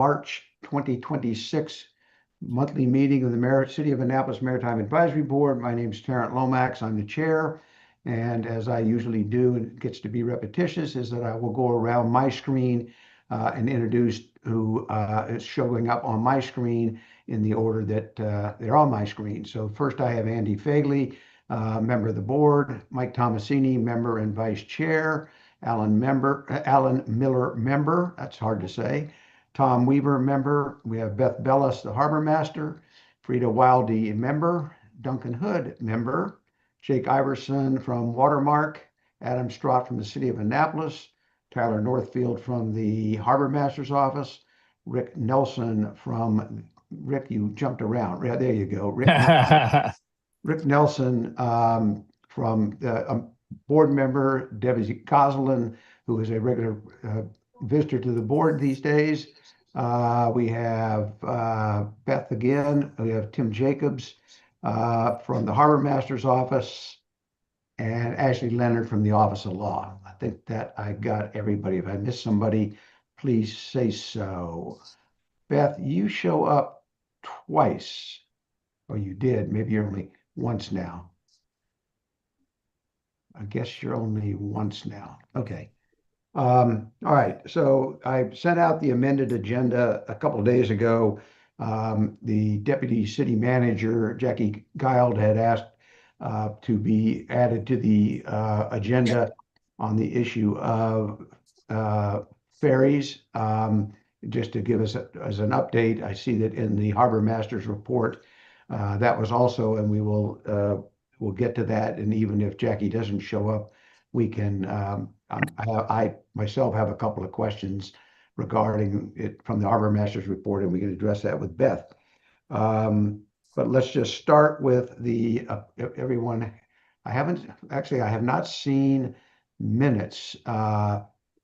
March 2026 monthly meeting of the City of Annapolis Maritime Advisory Board. My name is Terrence Lomax. I'm the chair. And as I usually do, and it gets to be repetitious, is that I will go around my screen and introduce who is showing up on my screen in the order that they're on my screen. So first I have Andy Fagley, member of the board, Mike Tomasini, member and vice chair, Alan Miller, member, that's hard to say, Tom Weaver, member. We have Beth Bellis, the harbor master, Frida Wildy, member, Duncan Hood, member, Jake Iverson from Watermark, Adam Strott from the City of Annapolis, Tyler Northfield from the Harbor Master's Office, Rick Nelson from, Rick, you jumped around. Yeah, there you go. Rick Nelson from the board member, Debbie Goslin, who is a regular visitor to the board these days. We have Beth again. We have Tim Jacobs from the Harbor Master's Office, and Ashley Leonard from the Office of Law. I think that I got everybody. If I missed somebody, please say so. Beth, you show up twice, or you did. Maybe you're only once now. I guess you're only once now. Okay. All right. So I sent out the amended agenda a couple of days ago. The deputy city manager, Jackie Gild, had asked to be added to the agenda on the issue of ferries. Just to give us as an update, I see that in the Harbor Master's report, that was also, and we will we'll get to that. And even if Jackie doesn't show up, we can, I myself have a couple of questions regarding it from the Harbor Master's report, and we can address that with Beth. But let's just start with the everyone. I have not seen minutes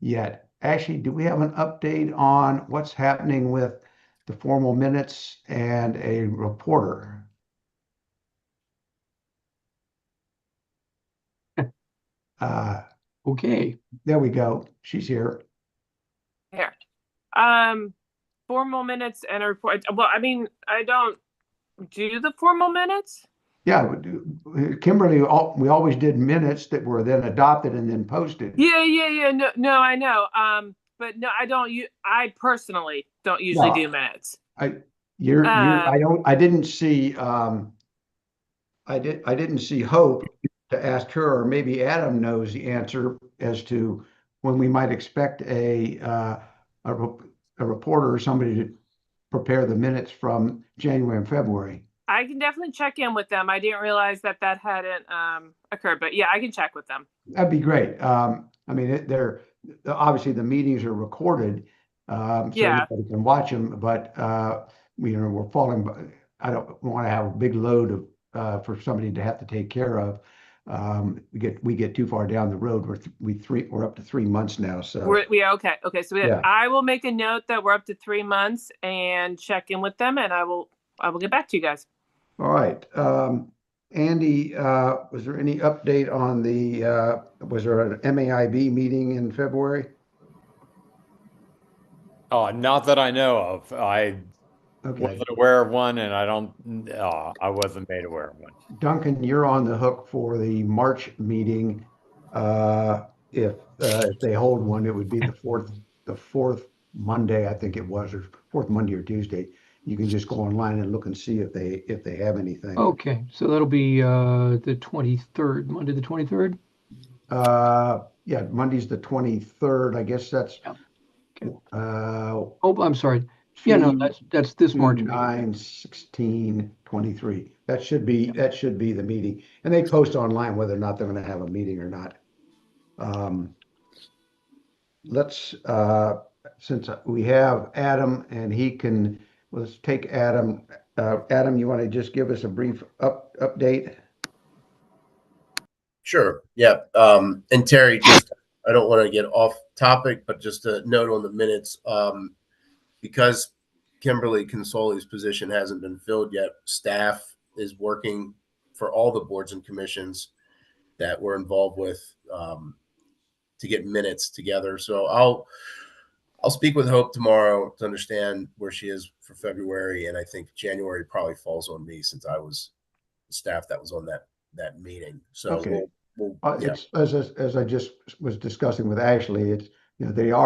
yet. Ashley, do we have an update on what's happening with the formal minutes and a reporter? Okay. There we go. She's here. Here. Formal minutes and a report. Well, I mean, I don't do the formal minutes. Yeah, Kimberly, we always did minutes that were then adopted and then posted. Yeah. No, I know. But no, I don't. I personally don't usually do minutes. I didn't see. I didn't see Hope to ask her, or maybe Adam knows the answer as to when we might expect a reporter or somebody to prepare the minutes from January and February. I can definitely check in with them. I didn't realize that hadn't occurred, but yeah, I can check with them. That'd be great. I mean, they're obviously the meetings are recorded, so everybody can watch them. But we're falling. I don't want to have a big load of for somebody to have to take care of. We get too far down the road. We're up to 3 months now. So okay. So I will make a note that we're up to 3 months and check in with them, and I will get back to you guys. All right. Andy, was there any update on was there an MAIB meeting in February? Not that I know of. I wasn't aware of one, and I wasn't made aware of one. Duncan, you're on the hook for the March meeting. If they hold one, it would be the fourth Monday, I think it was, or fourth Monday or Tuesday. You can just go online and look and see if they have anything. Okay, so that'll be the 23rd, Monday the 23rd? Yeah, Monday's the 23rd. I guess that's... Okay. I'm sorry. Yeah, no, that's this March. 9, 16, 23. That should be the meeting. And they post online whether or not they're going to have a meeting or not. Let's, since we have Adam and let's take Adam. Adam, you want to just give us a brief update? Sure. Yeah. And Terry, I don't want to get off topic, but just a note on the minutes. Because Kimberly Consoli's position hasn't been filled yet, staff is working for all the boards and commissions that we're involved with to get minutes together. So I'll I'll speak with Hope tomorrow to understand where she is for February, and I think January probably falls on me since I was the staff that was on that meeting. So Okay. yeah. It's as I just was discussing with Ashley, it's, you know, they're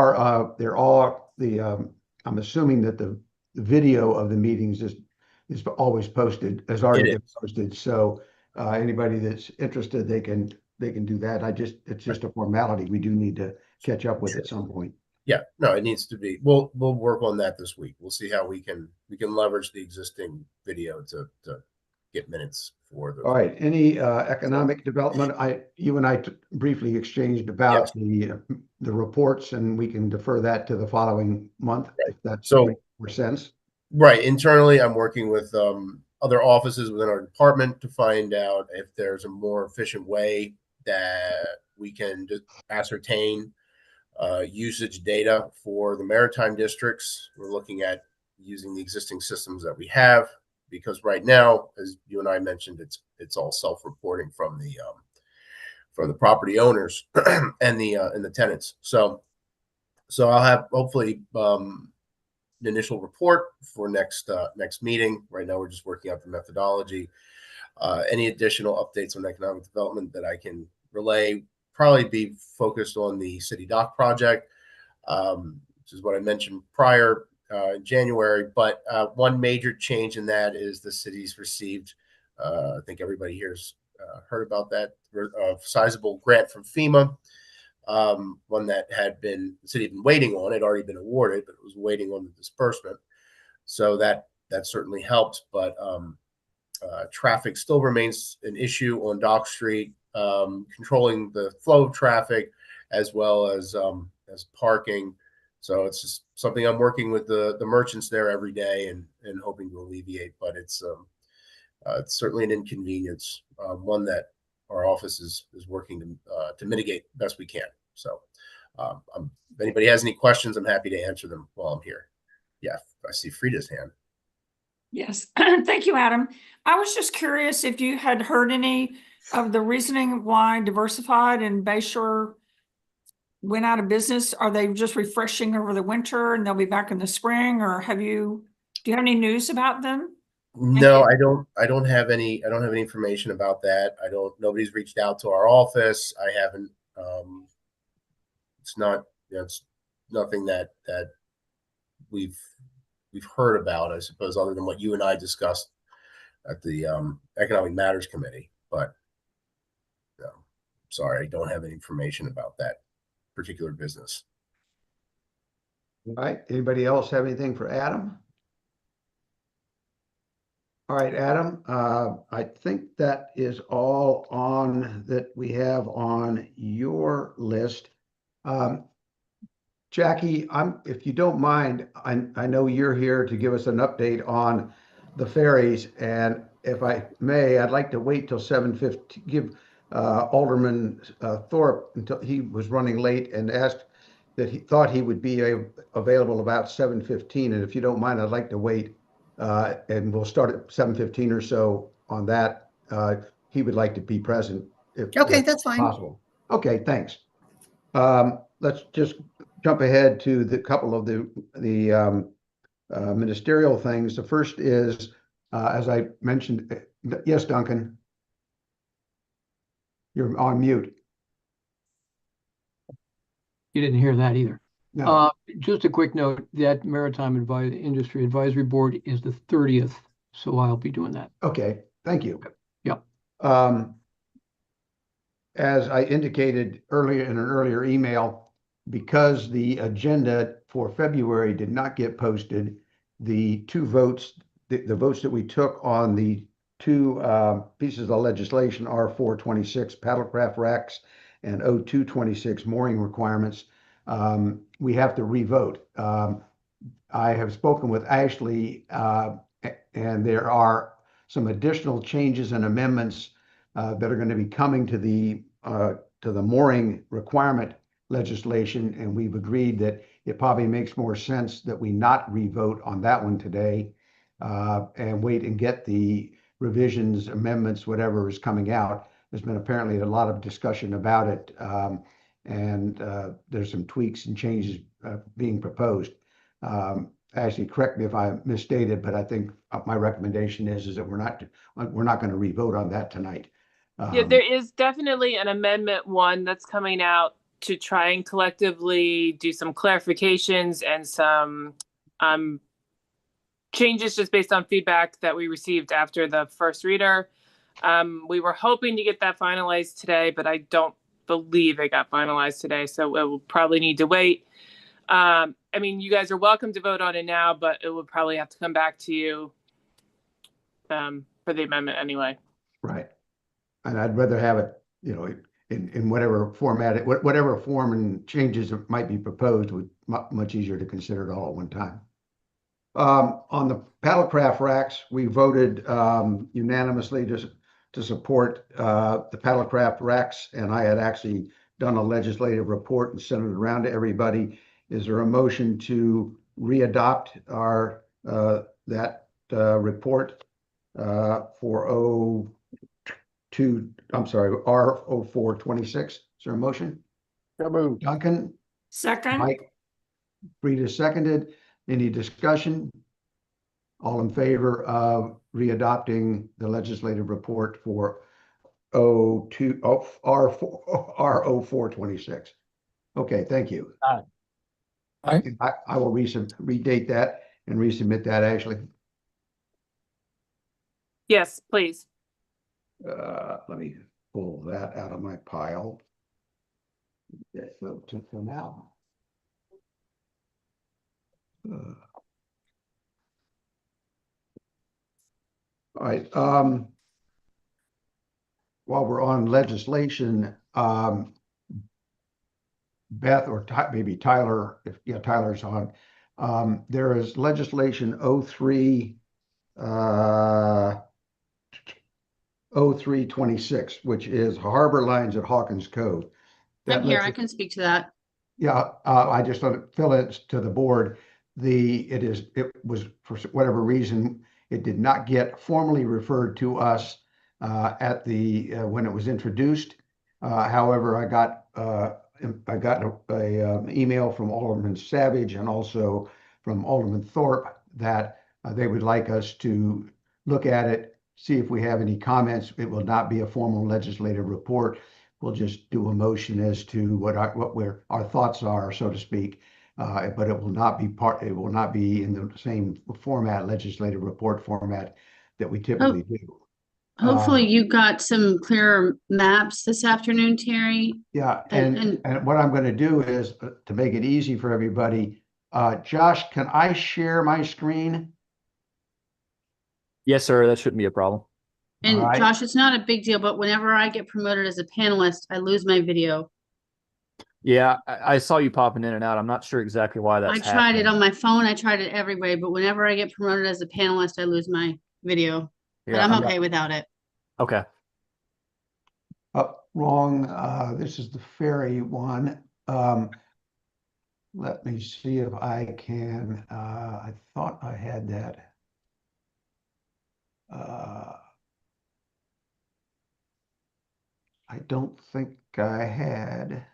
all I'm assuming that the video of the meetings is always posted, has already been posted. So anybody that's interested, they can do that. It's just a formality we do need to catch up with at some point. Yeah, no, it needs to be. We'll work on that this week. We'll see how we can leverage the existing video to get minutes for those. All right. Any economic development? You and I briefly exchanged about the reports, and we can defer that to the following month if that's makes more sense. Right. Internally, I'm working with other offices within our department to find out if there's a more efficient way that we can ascertain usage data for the maritime districts. We're looking at using the existing systems that we have, because right now, as you and I mentioned, it's all self-reporting from the property owners and the tenants. So I'll have hopefully the initial report for next meeting. Right now, we're just working out the methodology. Any additional updates on economic development that I can relay probably be focused on the city dock project, which is what I mentioned prior in January. But one major change in that is the city's received, I think everybody here's heard about that, sizable grant from FEMA. One that the city had been waiting on. It had already been awarded, but it was waiting on the disbursement. So that certainly helped. But traffic still remains an issue on Dock Street, controlling the flow of traffic as well as parking. So it's just something I'm working with the merchants there every day and hoping to alleviate. But it's certainly an inconvenience, one that our office is working to mitigate best we can. So if anybody has any questions, I'm happy to answer them while I'm here. Yeah, I see Frida's hand. Yes, thank you, Adam. I was just curious if you had heard any of the reasoning why Diversified and Bayshore went out of business. Are they just refreshing over the winter and they'll be back in the spring, or do you have any news about them? No, I don't have any information about that. Nobody's reached out to our office. I haven't. It's nothing that we've heard about, I suppose, other than what you and I discussed at the Economic Matters Committee. But sorry, I don't have any information about that particular business. All right. Anybody else have anything for Adam? All right, Adam, I think that is all that we have on your list. Jackie, if you don't mind, I know you're here to give us an update on the ferries, and if I may, I'd like to wait till 7:50, give Alderman Thorpe, until he was running late and asked that he thought he would be available about 7:15, and if you don't mind, I'd like to wait. And we'll start at 7:15 or so on that. He would like to be present if that's fine. possible. Okay, thanks. Let's just jump ahead to the couple of the ministerial things. The first is, as I mentioned, yes, Duncan, you're on mute. You didn't hear that either. No. Just a quick note, that Maritime Industry Advisory Board is the 30th, so I'll be doing that. Okay, thank you. Yep. As I indicated earlier in an earlier email, because the agenda for February did not get posted, the two votes, the votes that we took on the two pieces of legislation, R426 paddlecraft racks and O226 mooring requirements, we have to revote. I have spoken with Ashley, and there are some additional changes and amendments that are going to be coming to the mooring requirement legislation, and we've agreed that it probably makes more sense that we not revote on that one today, and wait and get the revisions, amendments, whatever is coming out. There's been apparently a lot of discussion about it, and there's some tweaks and changes being proposed. Actually, correct me if I misstated, but I think my recommendation is that we're not going to re-vote on that tonight. Yeah, there is definitely an amendment one that's coming out to try and collectively do some clarifications and some changes just based on feedback that we received after the first reader. We were hoping to get that finalized today, but I don't believe it got finalized today, so it will probably need to wait. I mean, you guys are welcome to vote on it now, but it would probably have to come back to you for the amendment anyway. Right. And I'd rather have it, in whatever format, whatever form and changes that might be proposed, would much easier to consider it all at one time. On the paddlecraft racks, we voted unanimously to support the paddlecraft racks, and I had actually done a legislative report and sent it around to everybody. Is there a motion to readopt our that report for R0426? Is there a motion? Duncan? Second. Mike? Rita seconded. Any discussion? All in favor of readopting the legislative report for R0426? Okay, thank you. Aye. I will redate that and resubmit that, Ashley. Yes, please. Let me pull that out of my pile. For now. All right. While we're on legislation, Beth or maybe Tyler, Tyler's on. There is legislation 0326, which is harbor lines at Hawkins Cove. I'm here. I can speak to that. Yeah, I just want to fill it to the board. It was, for whatever reason, it did not get formally referred to us at the when it was introduced. However, I got a email from Alderman Savage and also from Alderman Thorpe that they would like us to look at it, see if we have any comments. It will not be a formal legislative report. We'll just do a motion as to what our thoughts are, so to speak. But it will not be in the same format, legislative report format, that we typically do. Hopefully you got some clearer maps this afternoon, Terry. Yeah, and what I'm going to do is, to make it easy for everybody, Josh, can I share my screen? Yes, sir. That shouldn't be a problem. And All right. Josh, it's not a big deal, but whenever I get promoted as a panelist, I lose my video. Yeah, I saw you popping in and out. I'm not sure exactly why that's I tried it on my phone. I tried it every way, but whenever I get promoted as a panelist, I lose my video. But Yeah, I'm okay without it. Okay. Wrong. This is the ferry one. Let me see if I can. I thought I had that. I don't think I had.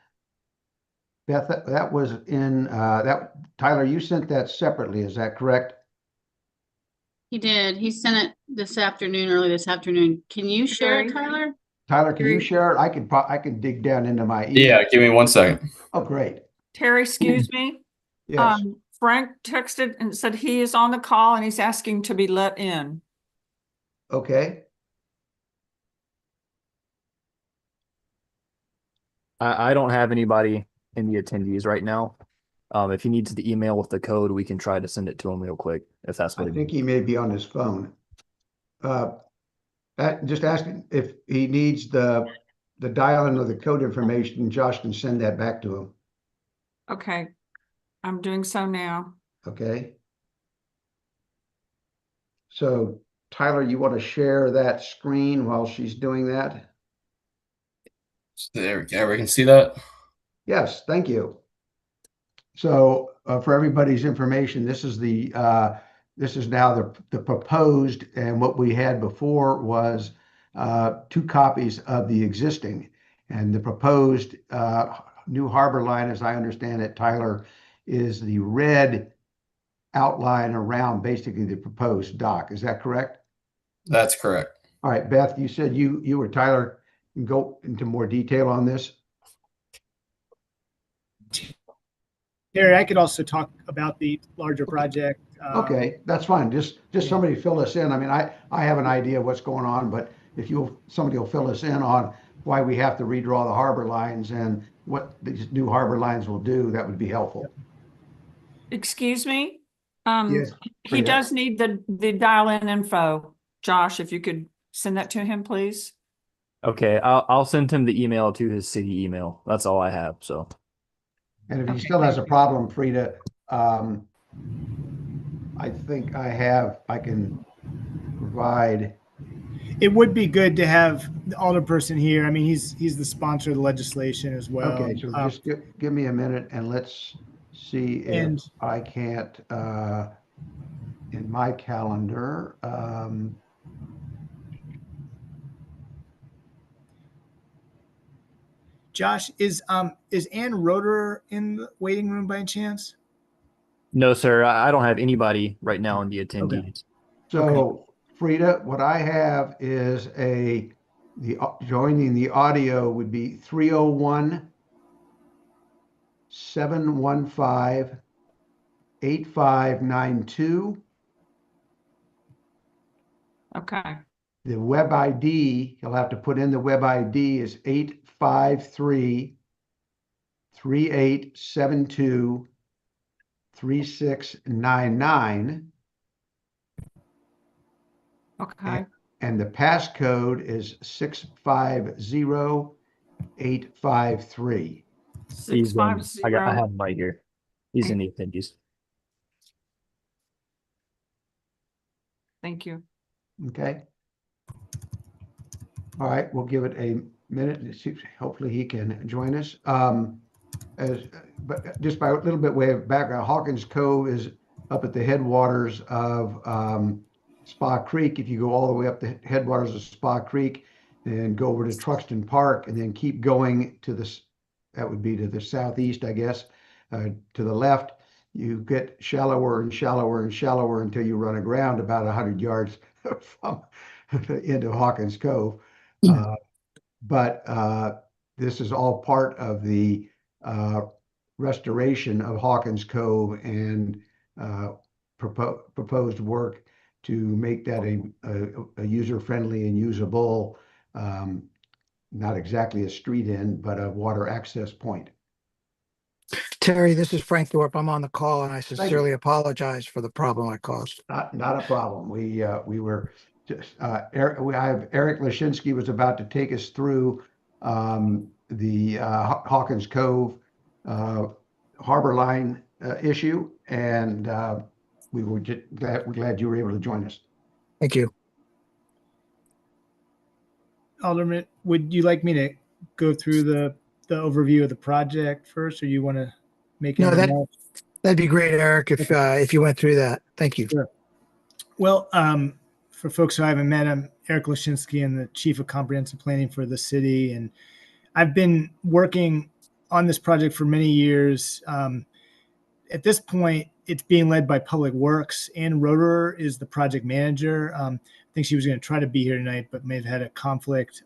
Beth, that was in that. Tyler, you sent that separately. Is that correct? He did. He sent it early this afternoon. Can you share it, Tyler? Tyler, can you share it? I can dig down into my email. Yeah, give me 1 second. Oh, great. Terry, excuse me. Yes. Frank texted and said he is on the call and he's asking to be let in. Okay. I don't have anybody in the attendees right now. If he needs the email with the code, we can try to send it to him real quick, if that's what I think he may be on his phone. Just asking if he needs the dial-in of the code information. Josh can send that back to him. Okay, I'm doing so now. Okay. So Tyler, you want to share that screen while she's doing that? There we go. We can see that. Yes, thank you. So for everybody's information, this is now the proposed, and what we had before was 2 copies of the existing, and the proposed new harbor line, as I understand it, Tyler, is the red outline around basically the proposed dock. Is that correct? That's correct. All right, Beth, you said you or Tyler can go into more detail on this. Terry, I could also talk about the larger project. Okay, that's fine. Just somebody fill us in. I mean, I have an idea of what's going on, but if somebody will fill us in on why we have to redraw the harbor lines and what these new harbor lines will do, that would be helpful. Excuse me? Yes, He Frida. does need the dial-in info. Josh, if you could send that to him, please. Okay, I'll send him the email to his city email. That's all I have. So And if he Okay, still has a thank you. problem, Frida, I think I can provide. It would be good to have the alderperson here. I mean, he's the sponsor of the legislation as well. Okay, so just give me a minute and let's see if And- I can't, in my calendar, Josh, is Ann Roeder in the waiting room by any chance? no, sir, I don't have anybody right now in the attendees. so Frida, what I have is joining the audio would be 301-715-8592. Okay. The web ID, you'll have to put in the web ID is 853-3872-3699. Okay. And the passcode is 650853. He's in, I 650. have him right here. He's in the attendees. Thank you. Okay. All right, we'll give it a minute and see, hopefully he can join us. But just by a little bit way of background, Hawkins Cove is up at the headwaters of Spa Creek. If you go all the way up the headwaters of Spa Creek and go over to Truxton Park and then keep going to that would be to the southeast, I guess, to the left, you get shallower and shallower and shallower until you run aground about 100 yards from the end of Hawkins Cove. But this is all part of the restoration of Hawkins Cove and proposed work to make that a user-friendly and usable, not exactly a street end, but a water access point. Terry, this is Frank Thorpe. I'm on the call and I sincerely apologize for the problem I caused. Not a problem. We were just, I have Eric Lashinsky was about to take us through the Hawkins Cove harbor line issue, and we're glad you were able to join us. Thank you. Alderman, would you like me to go through the overview of the project first, or you want to make No, anything else? that'd be great, Eric, if you went through that. Thank you. Sure. Well, for folks who I haven't met, I'm Eric Lashinsky. I'm the Chief of Comprehensive Planning for the city, and I've been working on this project for many years. At this point, it's being led by Public Works. Ann Roeder is the project manager. I think she was going to try to be here tonight, but may have had a conflict.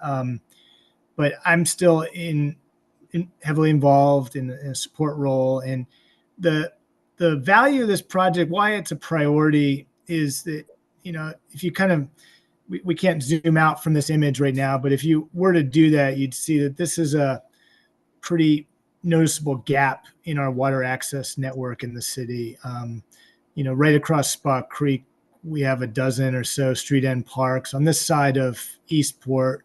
But I'm still heavily involved in a support role. And the value of this project, why it's a priority, is that, if you kind of, we can't zoom out from this image right now, but if you were to do that, you'd see that this is a pretty noticeable gap in our water access network in the city. Right across Spa Creek, we have a dozen or so street end parks. On this side of Eastport,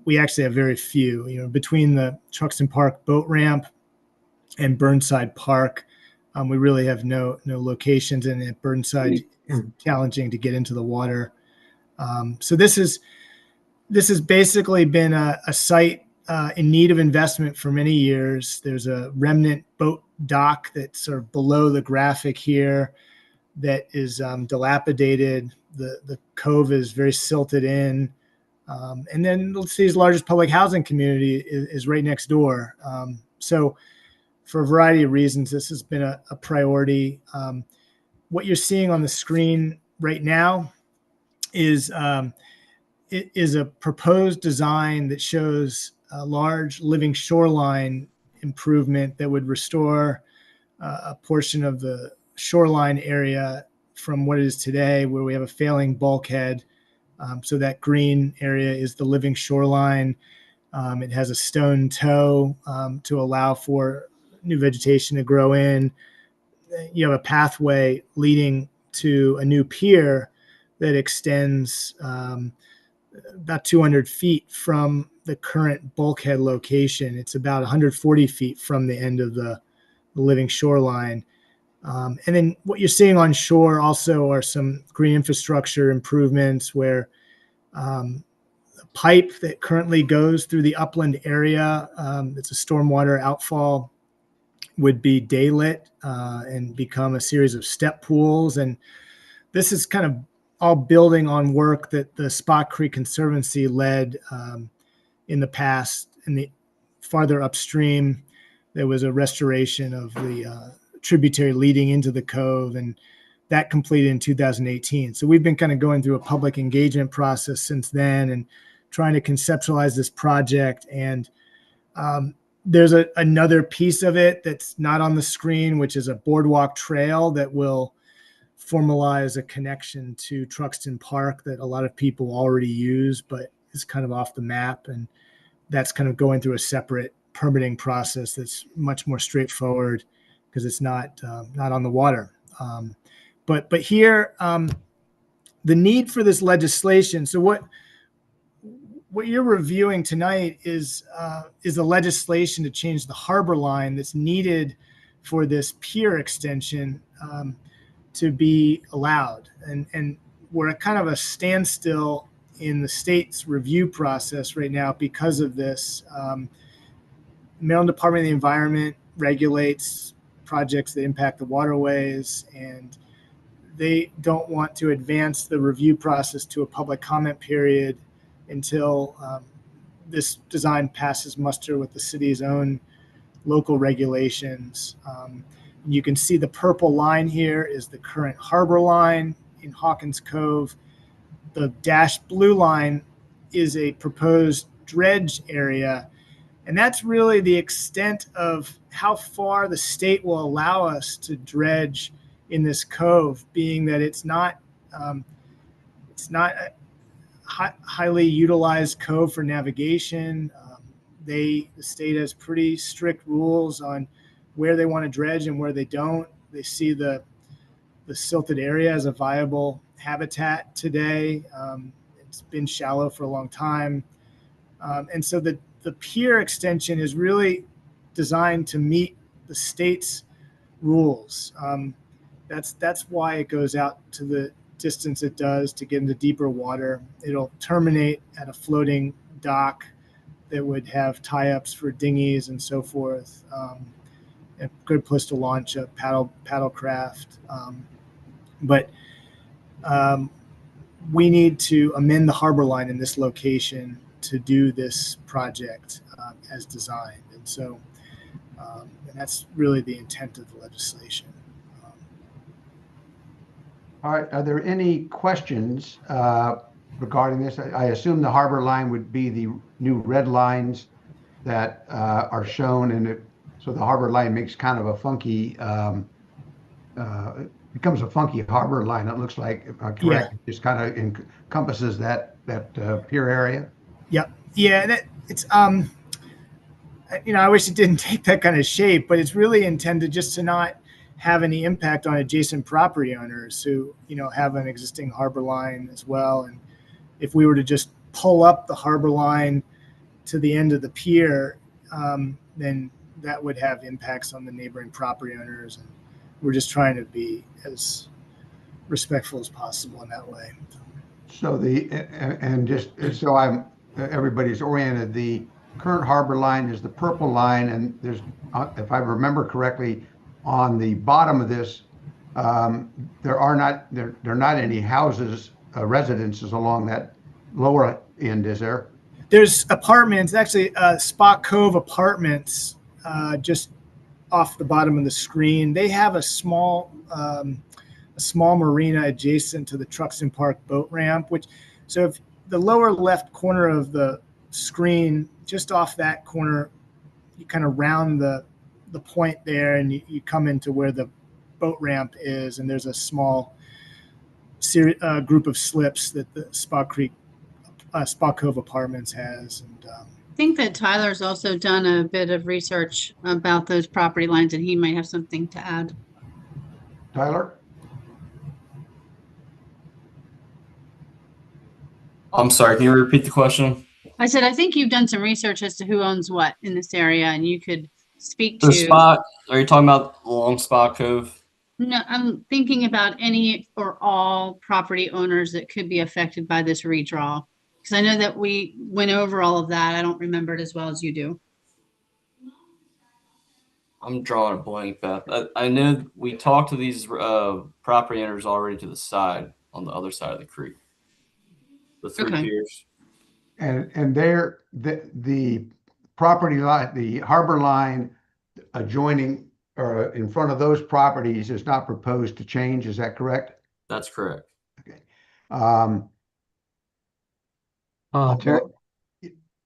we actually have very few. Between the Truxton Park boat ramp and Burnside Park, we really have no locations, and at Burnside, it's challenging to get into the water. So this has basically been a site in need of investment for many years. There's a remnant boat dock that's sort of below the graphic here that is dilapidated. The cove is very silted in. And then the city's largest public housing community is right next door. So for a variety of reasons, this has been a priority. What you're seeing on the screen right now is a proposed design that shows a large living shoreline improvement that would restore a portion of the shoreline area from what it is today, where we have a failing bulkhead. So that green area is the living shoreline. It has a stone toe to allow for new vegetation to grow in. You have a pathway leading to a new pier that extends about 200 feet from the current bulkhead location. It's about 140 feet from the end of the living shoreline. And then what you're seeing on shore also are some green infrastructure improvements where pipe that currently goes through the upland area, it's a stormwater outfall, would be daylit and become a series of step pools. And this is kind of all building on work that the Spot Creek Conservancy led in the past. In the farther upstream, there was a restoration of the tributary leading into the cove, and that completed in 2018. So we've been kind of going through a public engagement process since then and trying to conceptualize this project. And there's another piece of it that's not on the screen, which is a boardwalk trail that will formalize a connection to Truxton Park that a lot of people already use, but is kind of off the map. And that's kind of going through a separate permitting process that's much more straightforward because it's not on the water. But here, the need for this legislation. So what you're reviewing tonight is the legislation to change the harbor line that's needed for this pier extension to be allowed. And we're at kind of a standstill in the state's review process right now because of this. Maryland Department of the Environment regulates projects that impact the waterways, and they don't want to advance the review process to a public comment period until this design passes muster with the city's own local regulations. You can see the purple line here is the current harbor line in Hawkins Cove. The dashed blue line is a proposed dredge area. And that's really the extent of how far the state will allow us to dredge in this cove, being that it's not a highly utilized cove for navigation. The state has pretty strict rules on where they want to dredge and where they don't. They see the silted area as a viable habitat today. It's been shallow for a long time. And so the pier extension is really designed to meet the state's rules. That's why it goes out to the distance it does to get into deeper water. It'll terminate at a floating dock that would have tie-ups for dinghies and so forth. A good place to launch a paddle craft. But we need to amend the harbor line in this location to do this project as designed. And so and that's really the intent of the legislation. All right. Are there any questions regarding this? I assume the harbor line would be the new red lines that are shown, and so the harbor line makes kind of a funky, becomes a funky harbor line. It looks like, correct? Yeah. It just kind of encompasses that pier area. Yep. Yeah. It's I wish it didn't take that kind of shape, but it's really intended just to not have any impact on adjacent property owners who, have an existing harbor line as well. And if we were to just pull up the harbor line to the end of the pier, then that would have impacts on the neighboring property owners. And we're just trying to be as respectful as possible in that way. So just so everybody's oriented, the current harbor line is the purple line, and there's, if I remember correctly, on the bottom of this, there are not any houses, residences along that lower end, is there? There's apartments, actually, Spot Cove Apartments just off the bottom of the screen. They have a small marina adjacent to the Truxton Park boat ramp, so if the lower left corner of the screen, just off that corner, you kind of round the point there and you come into where the boat ramp is, and there's a small group of slips that the Spa Cove Apartments has. And I think that Tyler's also done a bit of research about those property lines, and he might have something to add. Tyler? I'm sorry, can you repeat the question? I said, I think you've done some research as to who owns what in this area, and you could speak The to. spot, are you talking about along Spa Cove? No, I'm thinking about any or all property owners that could be affected by this redraw. Because I know that we went over all of that. I don't remember it as well as you do. I'm drawing a blank, Beth. I know we talked to these property owners already to the side, on the other side of the creek. The three Okay. piers. And there, the property line, the harbor line adjoining or in front of those properties is not proposed to change. Is that correct? That's correct. Okay. Terry,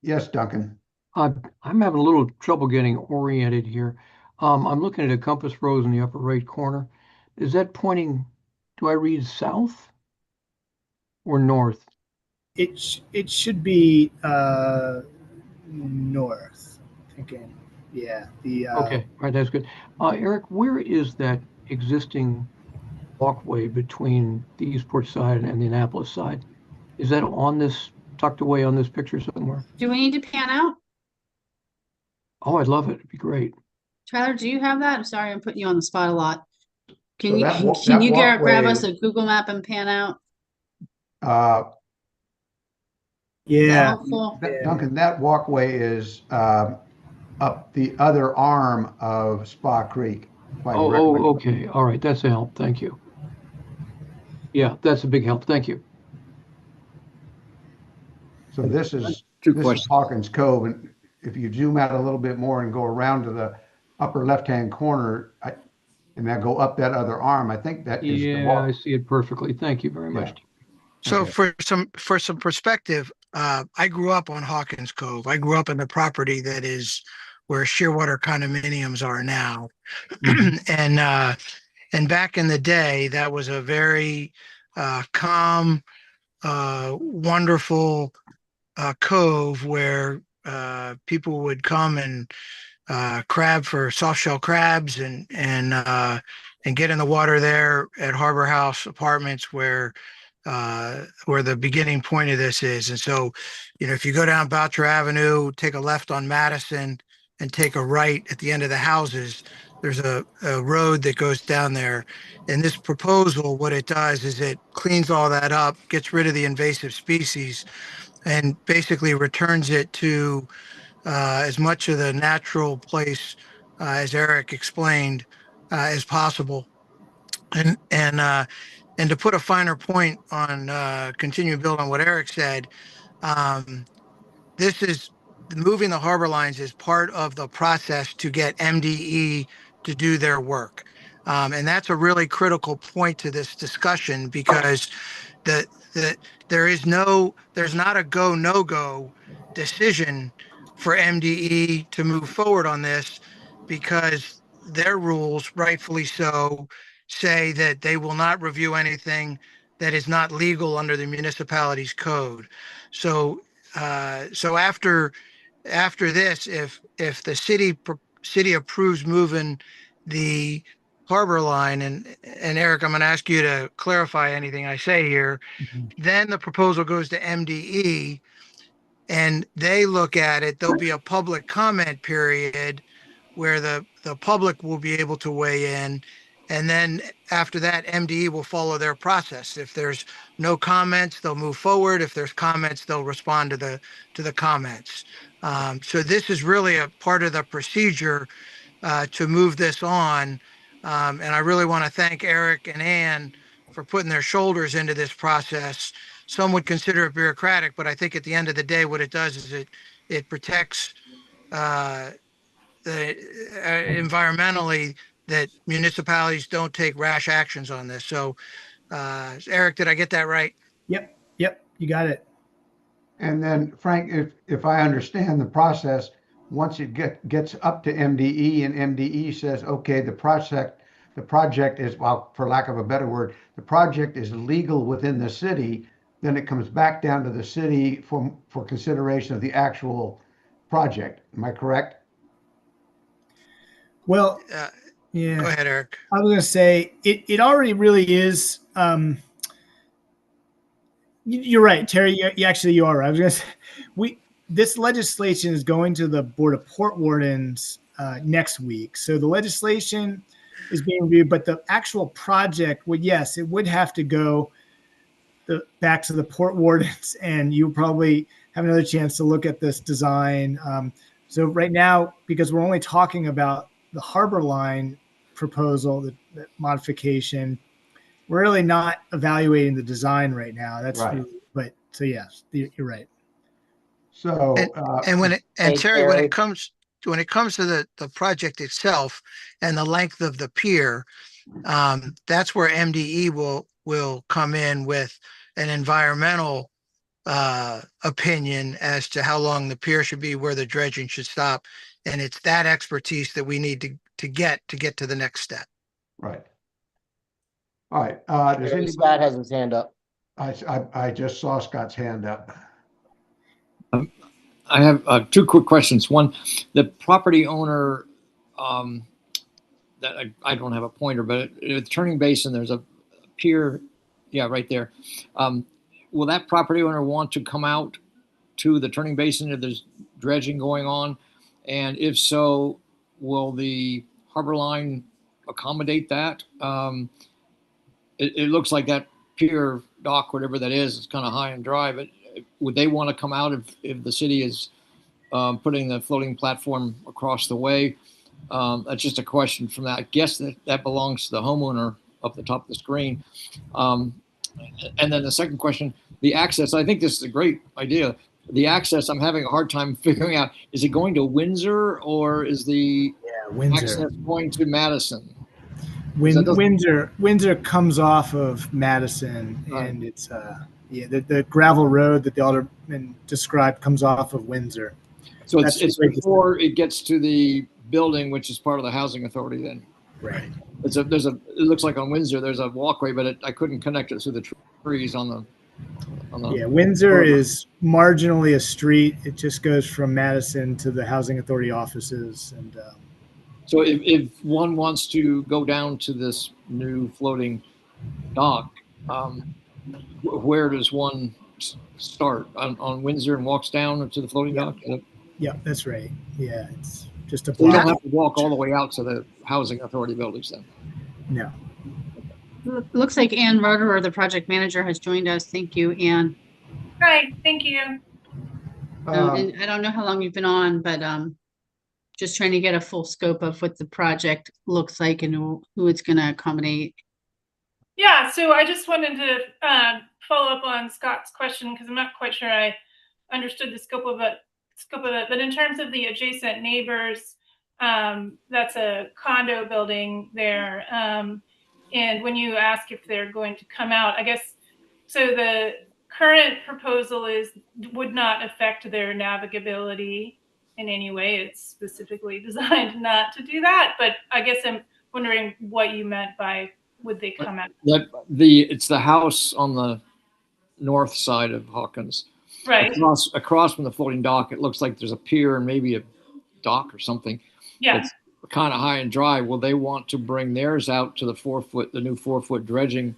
Yes, Duncan. I'm having a little trouble getting oriented here. I'm looking at a compass rose in the upper right corner. Is that pointing, do I read south or north? It should be north. Thinking, yeah. Okay, all right, that's good. Eric, where is that existing walkway between the Eastport side and the Annapolis side? Is that on this, tucked away on this picture somewhere? Do we need to pan out? Oh, I'd love it. It'd be great. Tyler, do you have that? I'm sorry, I'm putting you on the spot a lot. Can So you that can you grab walkway- us a Google map and pan out? Yeah. Is that helpful? Duncan, that walkway is up the other arm of Spa Creek. if I Oh, recollect. okay. All right. That's a help. Thank you. Yeah, that's a big help. Thank you. So this is Two this is questions. Hawkins Cove, and if you zoom out a little bit more and go around to the upper left-hand corner, and then go up that other arm, I think that is the Yeah, walk. I see it perfectly. Thank you very much. So Okay. for some perspective, I grew up on Hawkins Cove. I grew up in the property that is where Shearwater condominiums are now. Mhm. And back in the day, that was a very calm, wonderful cove where people would come and crab for soft shell crabs and get in the water there at Harbor House Apartments where the beginning point of this is. And so, if you go down Boucher Avenue, take a left on Madison and take a right at the end of the houses, there's a road that goes down there. And this proposal, what it does is it cleans all that up, gets rid of the invasive species, and basically returns it to as much of the natural place as Eric explained as possible. And to put a finer point on continue to build on what Eric said, um, this is moving the harbor lines is part of the process to get MDE to do their work. And that's a really critical point to this discussion because the there's not a go no go decision for MDE to move forward on this because their rules, rightfully so, say that they will not review anything that is not legal under the municipality's code. So so after this, if the city approves moving the harbor line, and Eric, I'm going to ask you to clarify anything I say here, then the proposal goes to MDE and they look at it. There'll be a public comment period where the public will be able to weigh in. And then after that, MDE will follow their process. If there's no comments, they'll move forward. If there's comments, they'll respond to the comments. So this is really a part of the procedure to move this on. And I really want to thank Eric and Ann for putting their shoulders into this process. Some would consider it bureaucratic, but I think at the end of the day, what it does is it protects environmentally that municipalities don't take rash actions on this. So, Eric, did I get that right? Yep. Yep. You got it. And then Frank, if I understand the process, once it gets up to MDE and MDE says, okay, the project is, well, for lack of a better word, the project is legal within the city, then it comes back down to the city for consideration of the actual project. Am I correct? Well, Go yeah, ahead, Eric. I was going to say it already really is. You're right, Terry. You are right. I was going to say this legislation is going to the Board of Port Wardens next week. So the legislation is being reviewed, but the actual project would, yes, it would have to go back to the Port Wardens, and you probably have another chance to look at this design. So right now, because we're only talking about the Harbor Line proposal, the modification, we're really not evaluating the design right now. That's Right. really, but so yes, you're right. So, And Terry, when it comes to the project itself and the length of the pier, that's where MDE will come in with an environmental opinion as to how long the pier should be, where the dredging should stop, and it's that expertise that we need to get to the next step. right. All right. Does anybody? Scott has his hand up. I just saw Scott's hand up. I have two quick questions. One, the property owner, that I don't have a pointer, but at the turning basin, there's a pier, yeah, right there. Will that property owner want to come out to the turning basin if there's dredging going on? And if so, will the harbor line accommodate that? It looks like that pier dock, whatever that is kind of high and dry, but would they want to come out if the city is putting the floating platform across the way? That's just a question from that. I guess that belongs to the homeowner up the top of the screen. And then the second question, the access, I think this is a great idea. The access, I'm having a hard time figuring out, is it going to Windsor or is the access going to Madison? Windsor comes off of Madison, and it's the gravel road that the alderman described comes off of Windsor. So it's before it gets to the building, which is part of the housing authority. Then, right? It looks like on Windsor there's a walkway, but I couldn't connect it through the trees on the. Windsor is marginally a street. It just goes from Madison to the housing authority offices, and. So if one wants to go down to this new floating dock, where does one start? On Windsor and walks down to the floating dock? Yeah, that's right. Yeah, it's just a block. You don't block. have to walk all the way out to the housing authority buildings then? No. Looks like Ann Roderer, the project manager, has joined us. Thank you, Ann. Hi, thank you. And I don't know how long you've been on, but just trying to get a full scope of what the project looks like and who it's going to accommodate. Yeah, so I just wanted to follow up on Scott's question because I'm not quite sure I understood the scope of it. But in terms of the adjacent neighbors, that's a condo building there. And when you ask if they're going to come out, I guess, so the current proposal would not affect their navigability in any way. It's specifically designed not to do that, but I guess I'm wondering what you meant by would they come out? It's the house on the north side of Hawkins, right? Across from the floating dock. It looks like there's a pier and maybe a dock or something. Yeah, it's kind of high and dry. Will they want to bring theirs out to the new 4-foot dredging?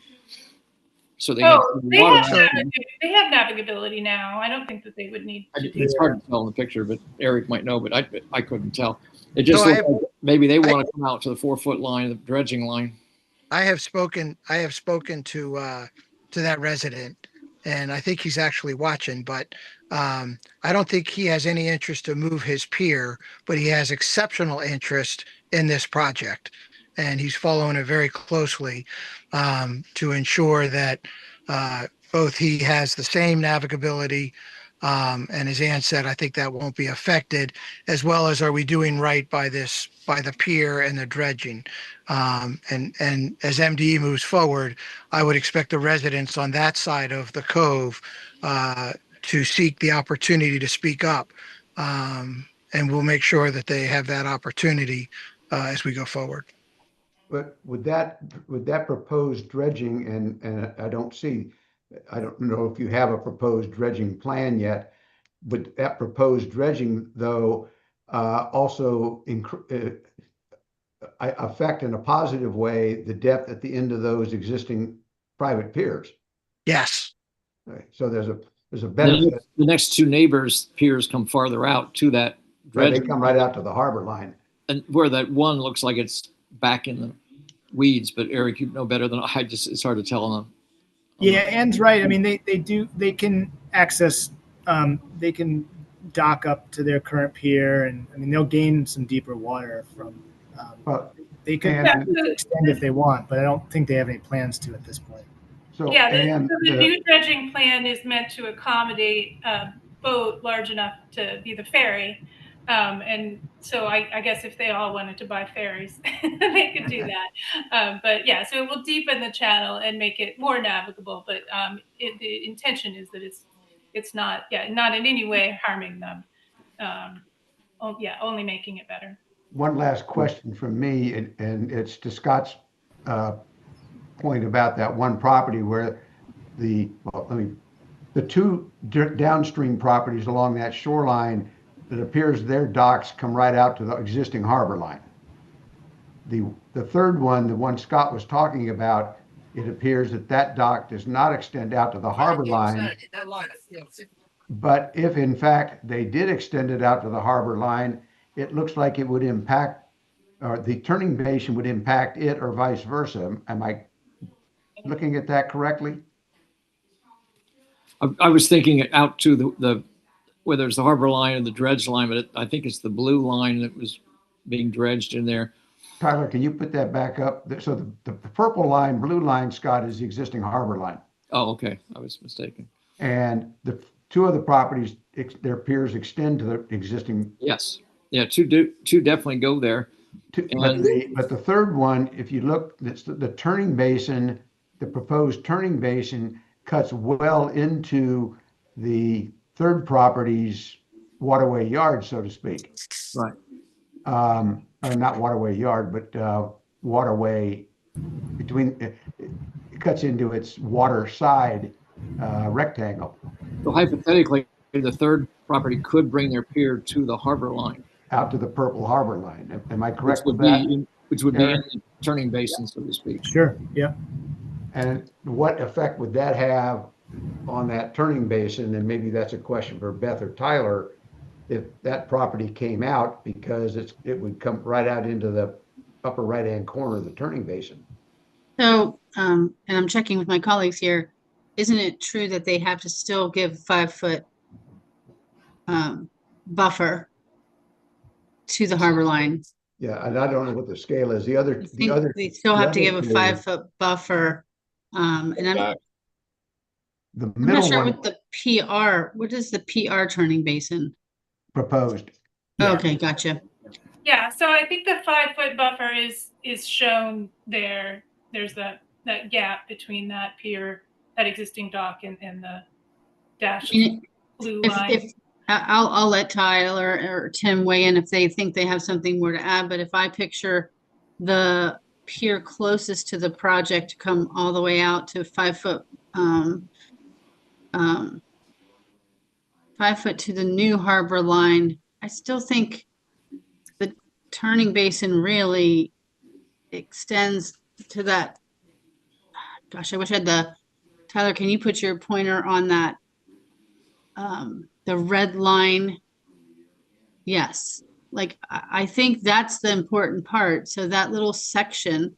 So they have navigability now. I don't think that they would need to do it's hard to tell in the picture, but Eric might know, but I couldn't tell. It just looks like maybe they want to come out to the 4-foot line, the dredging line. I have spoken to that resident, and I think he's actually watching, but I don't think he has any interest to move his pier, but he has exceptional interest in this project. And he's following it very closely to ensure that both he has the same navigability And as Ann said, I think that won't be affected, as well as are we doing right by the pier and the dredging. And as MDE moves forward, I would expect the residents on that side of the cove to seek the opportunity to speak up. And we'll make sure that they have that opportunity as we go forward. But would that proposed dredging, and I don't know if you have a proposed dredging plan yet, but that proposed dredging though also affect in a positive way the depth at the end of those existing private piers. Yes. Right. So there's a benefit. The next two neighbors piers come farther out to that Right, dredge, they come right out to the harbor line. and where that one looks like it's back in the weeds. But Eric, you know better than I. It's hard to tell on them. Yeah, Ann's right. I mean, they can access, they can dock up to their current pier, and I mean they'll gain some deeper water from. They can extend if they want, but I don't think they have any plans to at this point. So yeah, the new dredging plan is meant to accommodate a boat large enough to be the ferry. And so I guess if they all wanted to buy ferries, they could do that. But yeah, so it will deepen the channel and make it more navigable. But the intention is that it's not in any way harming them. Only making it better. One last question from me, and it's to Scott's point about that one property where the two downstream properties along that shoreline, it appears their docks come right out to the existing harbor line. The third one, the one Scott was talking about, it appears that dock does not extend out to the harbor line. But if in fact they did extend it out to the harbor line, it looks like it would impact, or the turning basin would impact it, or vice versa. Am I looking at that correctly? I was thinking out to the where there's the harbor line and the dredge line, but I think it's the blue line that was being dredged in there. Tyler, can you put that back up? So the purple line, blue line, Scott, is the existing harbor line. Oh, okay. I was mistaken. And the two of the properties, their piers extend to the existing. Yes. Yeah, two definitely go there. But the third one, if you look, it's the turning basin, the proposed turning basin cuts well into the third property's waterway yard, so to speak. Right. Or not waterway yard, but waterway between, it cuts into its water side rectangle. So hypothetically, the third property could bring their pier to the harbor line. Out to the purple harbor line. Am I correct with that? Which would be in the turning basin, so to speak. Sure, yeah. And what effect would that have on that turning basin? And maybe that's a question for Beth or Tyler. If that property came out, because it would come right out into the upper right-hand corner of the turning basin. So, and I'm checking with my colleagues here, isn't it true that they have to still give 5-foot buffer to the harbor line? Yeah, and I don't know what the scale is. They still have to give a 5-foot buffer. And I'm not sure what the PR, what is the PR turning basin? Proposed. Okay, gotcha. Yeah, so I think the 5-foot buffer is shown there. There's that gap between that pier, that existing dock, and the dashed blue line. I'll let Tyler or Tim weigh in if they think they have something more to add. But if I picture the pier closest to the project to come all the way out to 5-foot, 5-foot to the new harbor line, I still think the turning basin really extends to that. Gosh, I wish I had Tyler, can you put your pointer on that? The red line. Yes. Like, I think that's the important part. So that little section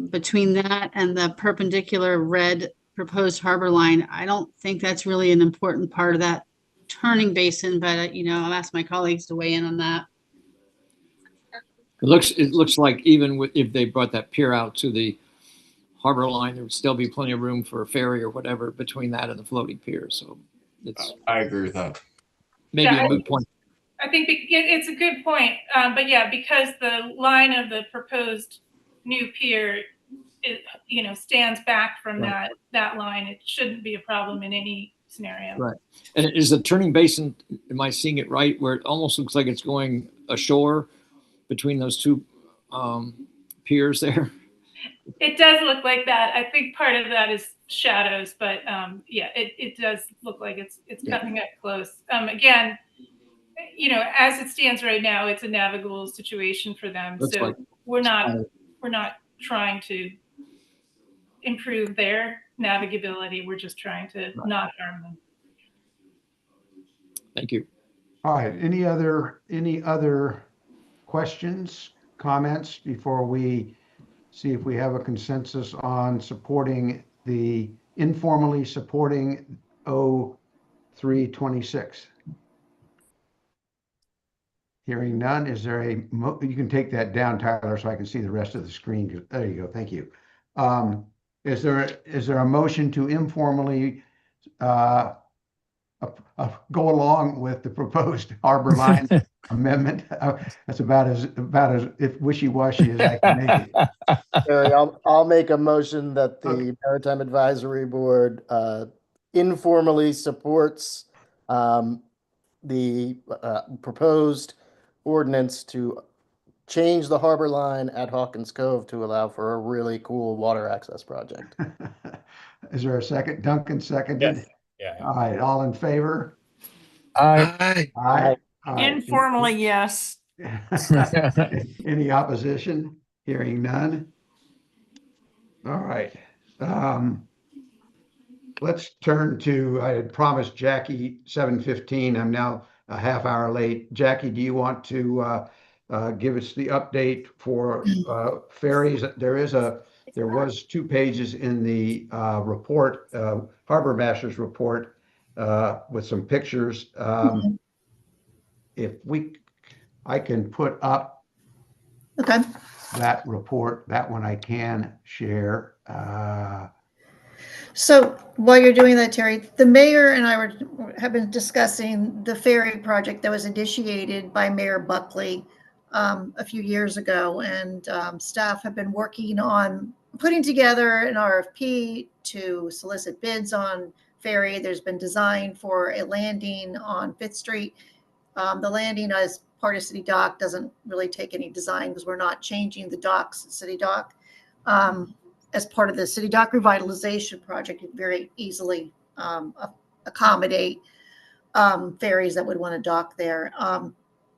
between that and the perpendicular red proposed harbor line, I don't think that's really an important part of that turning basin, but I'll ask my colleagues to weigh in on that. It looks like even if they brought that pier out to the harbor line, there would still be plenty of room for a ferry or whatever between that and the floating pier. So it's I agree with that. maybe Yeah, a moot point. I think it's a good point. But yeah, because the line of the proposed new pier, stands back from Right. that line, it shouldn't be a problem in any scenario. Right. And is the turning basin, am I seeing it right, where it almost looks like it's going ashore between those two piers there? It does look like that. I think part of that is shadows, but yeah, it does look like it's coming up close. Again, as it stands right now, it's a navigable situation for them. That's So right. we're not trying to improve their navigability. We're just trying to not harm them. Thank you. All right, any other questions, comments before we see if we have a consensus on informally supporting 0326? Hearing none, is there you can take that down, Tyler, so I can see the rest of the screen. There you go, thank you. Is there a motion to informally go along with the proposed harbor line amendment? That's about as wishy-washy as I can make it. Terry, I'll make a motion that the Maritime Advisory Board informally supports the proposed ordinance to change the harbor line at Hawkins Cove to allow for a really cool water access project. Is there a second? Duncan seconded. Yes. Yeah. All right, all in favor? Aye. Aye. Informally, yes. Any opposition? Hearing none. All right. Let's turn to, I had promised Jackie 7:15. I'm now a half hour late. Jackie, do you want to give us the update for ferries? There was 2 pages in the report, Harbor Master's report, with some pictures. I can put up that report. That one I can share. So while you're doing that, Terry, the mayor and I have been discussing the ferry project that was initiated by Mayor Buckley a few years ago, and staff have been working on putting together an RFP to solicit bids on ferry. There's been design for a landing on 5th Street. The landing as part of City Dock doesn't really take any design because we're not changing the docks at City Dock. As part of the City Dock revitalization project, it very easily accommodate ferries that would want to dock there.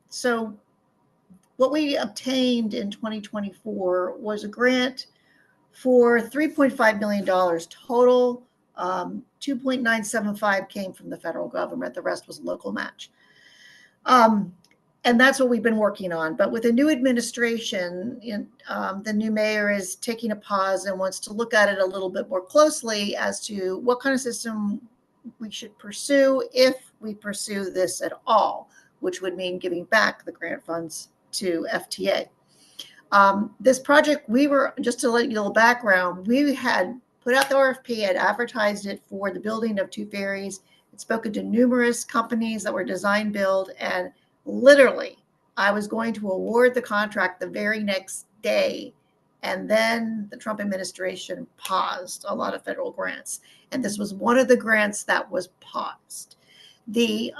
So what we obtained in 2024 was a grant for $3.5 million total. 2.975 came from the federal government. The rest was local match. And that's what we've been working on. But with a new administration, the new mayor is taking a pause and wants to look at it a little bit more closely as to what kind of system we should pursue if we pursue this at all, which would mean giving back the grant funds to FTA. This project, just to let you know the background, we had put out the RFP, had advertised it for the building of 2 ferries, had spoken to numerous companies that were design build, and literally, I was going to award the contract the very next day. And then the Trump administration paused a lot of federal grants. And this was one of the grants that was paused. The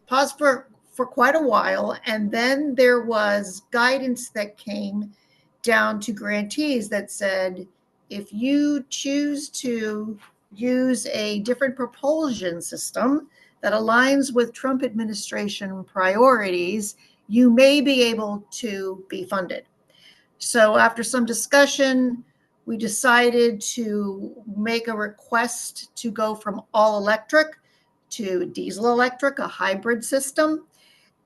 paused for quite a while. And then there was guidance that came down to grantees that said, if you choose to use a different propulsion system that aligns with Trump administration priorities, you may be able to be funded. So after some discussion, we decided to make a request to go from all electric to diesel electric, a hybrid system.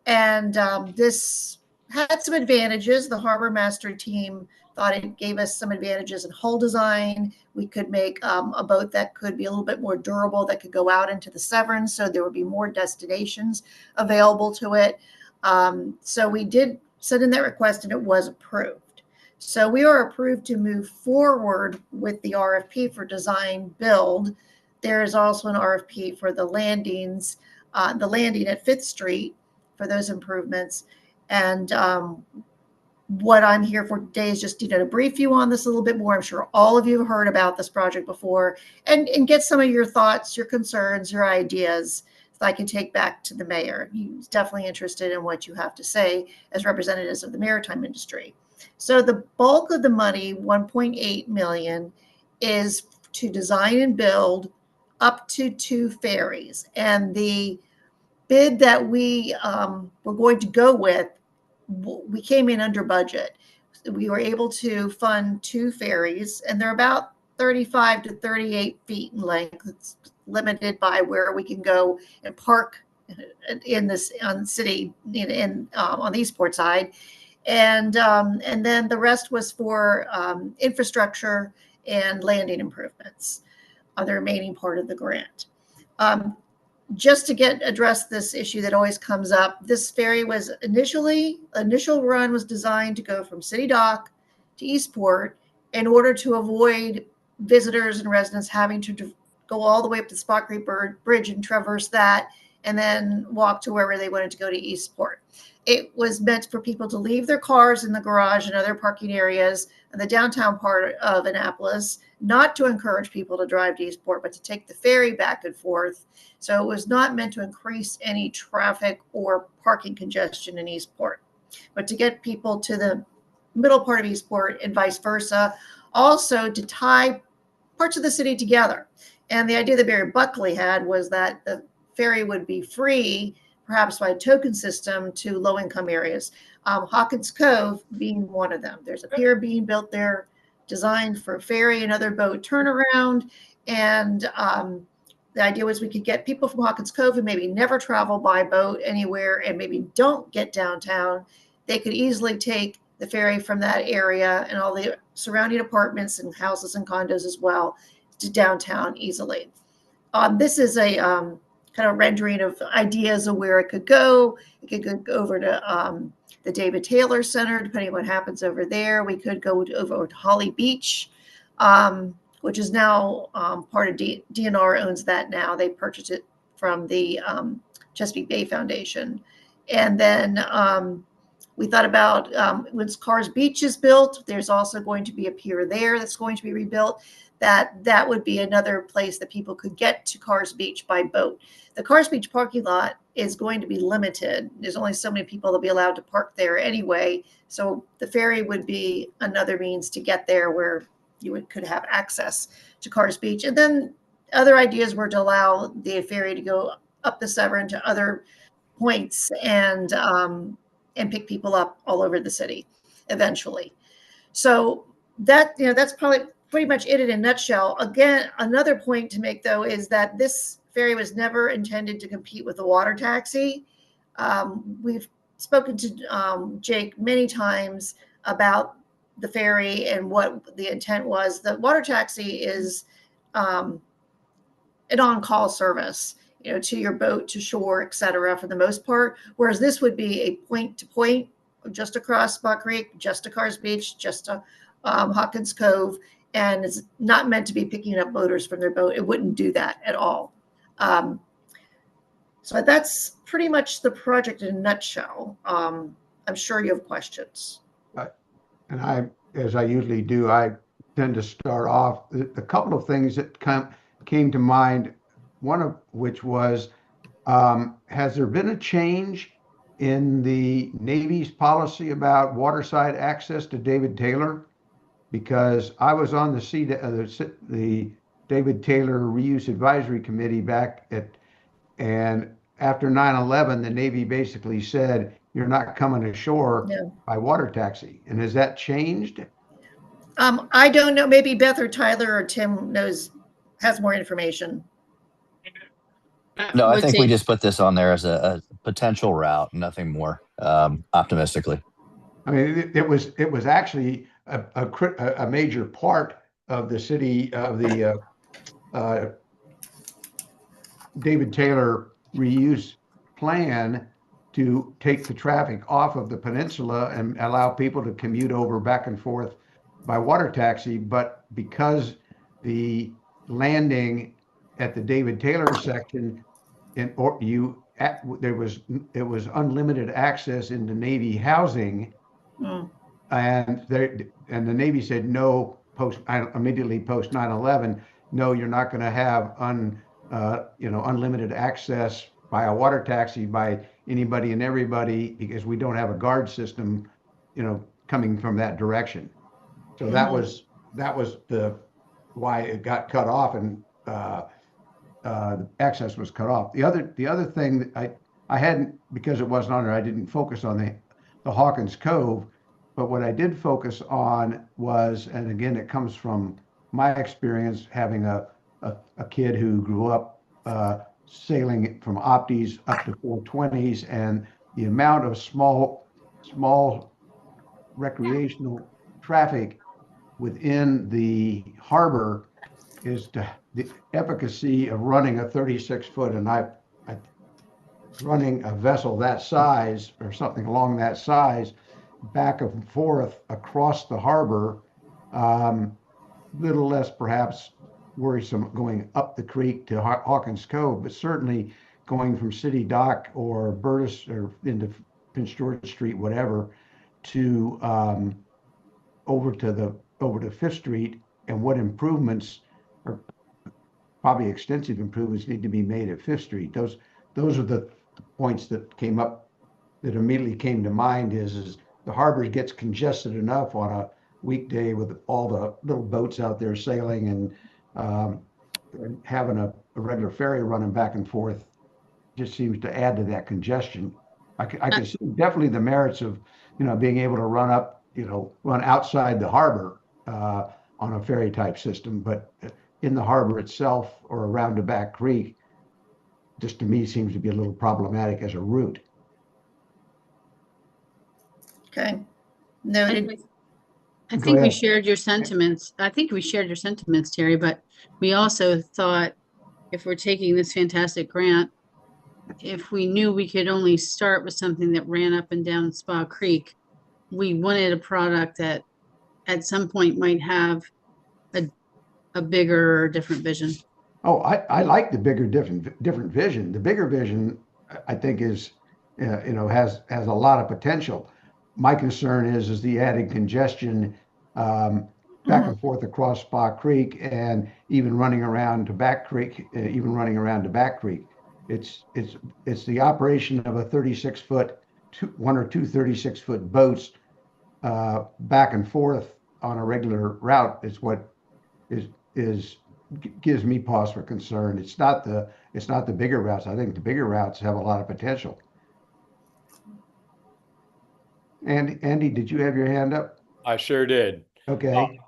And this had some advantages. The Harbor Master team thought it gave us some advantages in hull design. We could make a boat that could be a little bit more durable, that could go out into the Severn, so there would be more destinations available to it. So we did send in that request, and it was approved. So we are approved to move forward with the RFP for design build. there is also an RFP for the landing at Fifth Street for those improvements. And what I'm here for today is just, to brief you on this a little bit more. I'm sure all of you have heard about this project before, and get some of your thoughts, your concerns, your ideas that I can take back to the mayor. He's definitely interested in what you have to say as representatives of the maritime industry. So the bulk of the money, 1.8 million, is to design and build up to 2 ferries. And the bid that we were going to go with, we came in under budget. We were able to fund 2 ferries, and they're about 35 to 38 feet in length. It's limited by where we can go and park in this on city on the Eastport side, and then the rest was for infrastructure and landing improvements on the remaining part of the grant. Just to address this issue that always comes up, this ferry was initial run was designed to go from City Dock to Eastport in order to avoid visitors and residents having to go all the way up to Spot Creek Bridge and traverse that and then walk to wherever they wanted to go to Eastport. It was meant for people to leave their cars in the garage and other parking areas in the downtown part of Annapolis, not to encourage people to drive to Eastport, but to take the ferry back and forth. So it was not meant to increase any traffic or parking congestion in Eastport, but to get people to the middle part of Eastport and vice versa. Also to tie parts of the city together. And the idea that Barry Buckley had was that the ferry would be free, perhaps by a token system, to low-income areas. Hawkins Cove being one of them. There's a pier being built there, designed for ferry and other boat turnaround. And the idea was we could get people from Hawkins Cove who maybe never travel by boat anywhere and maybe don't get downtown. They could easily take the ferry from that area and all the surrounding apartments and houses and condos as well to downtown easily. This is a kind of rendering of ideas of where it could go. It could go over to the David Taylor Center, depending on what happens over there. We could go over to Holly Beach, which is now part of DNR owns that now. They purchased it from the Chesapeake Bay Foundation. And then we thought about when Cars Beach is built, there's also going to be a pier there that's going to be rebuilt. That would be another place that people could get to Cars Beach by boat. The Cars Beach parking lot is going to be limited. There's only so many people that'll be allowed to park there anyway. So the ferry would be another means to get there where you could have access to Cars Beach. And then other ideas were to allow the ferry to go up the Severn to other points and pick people up all over the city eventually. So that's probably pretty much it in a nutshell. Again, another point to make, though, is that this ferry was never intended to compete with the water taxi. We've spoken to Jake many times about the ferry and what the intent was. The water taxi is an on-call service, to your boat, to shore, et cetera, for the most part, whereas this would be a point-to-point, just across Spot Creek, just to Cars Beach, just to Hawkins Cove, and it's not meant to be picking up boaters from their boat. It wouldn't do that at all. So that's pretty much the project in a nutshell. I'm sure you have questions. And as I usually do, I tend to start off a couple of things that came to mind, one of which was, has there been a change in the Navy's policy about waterside access to David Taylor? Because I was on the David Taylor Reuse Advisory Committee and after 9/11, the Navy basically said, you're not coming ashore by water taxi. And has that changed? I don't know. Maybe Beth or Tyler or Tim has more information. No, I think we just put this on there as a potential route, nothing more, optimistically. I mean, it was actually a major part of the city of the David Taylor reuse plan to take the traffic off of the peninsula and allow people to commute over back and forth by water taxi. But because the landing at the David Taylor section, and or you at, there was it was unlimited access into Navy housing, Mm. and the Navy said no immediately post 9/11. No, you're not going to have unlimited access by a water taxi by anybody and everybody because we don't have a guard system, coming from that direction. So that was the why it got cut off, and the access was cut off. The other thing that I hadn't, because it wasn't on there, I didn't focus on the Hawkins Cove, but what I did focus on was, and again, it comes from my experience having a kid who grew up sailing from Opties up to 420s, and the amount of small recreational traffic within the harbor is the efficacy of running a 36-foot, and I running a vessel that size or something along that size back and forth across the harbor, little less perhaps worrisome going up the creek to Hawkins Cove, but certainly going from City Dock or Burtis or into Prince George Street, whatever, to over to Fifth Street, and what improvements, or probably extensive improvements, need to be made at Fifth Street. Those are the points that came up, that immediately came to mind. Is the harbor gets congested enough on a weekday with all the little boats out there sailing, and having a regular ferry running back and forth just seems to add to that congestion. I can see definitely the merits of, being able to run outside the harbor on a ferry type system, but in the harbor itself or around the back creek, just to me seems to be a little problematic as a route. Okay. Noted. I Go think we ahead. shared your sentiments. I think we shared your sentiments, Terry, but we also thought if we're taking this fantastic grant, if we knew we could only start with something that ran up and down Spa Creek, we wanted a product that at some point might have a bigger or different vision. Oh, I like the bigger, different vision. The bigger vision, I think, is, has a lot of potential. My concern is the added congestion, back and forth across Spa Creek, and even running around to Back Creek, It's the operation of a 36-foot, one or two 36-foot boats back and forth on a regular route is what is gives me pause for concern. It's not the bigger routes. I think the bigger routes have a lot of potential. And Andy, did you have your hand up? I sure did. Okay.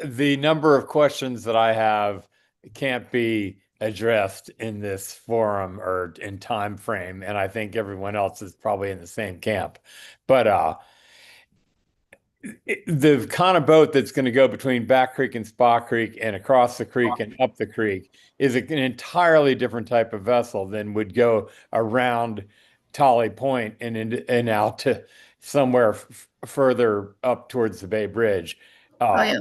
The number of questions that I have can't be addressed in this forum or in time frame, and I think everyone else is probably in the same camp. But the kind of boat that's going to go between Back Creek and Spa Creek and across the creek and up the creek is an entirely different type of vessel than would go around Tolly Point and out to somewhere further up towards the Bay Bridge. Oh, yeah.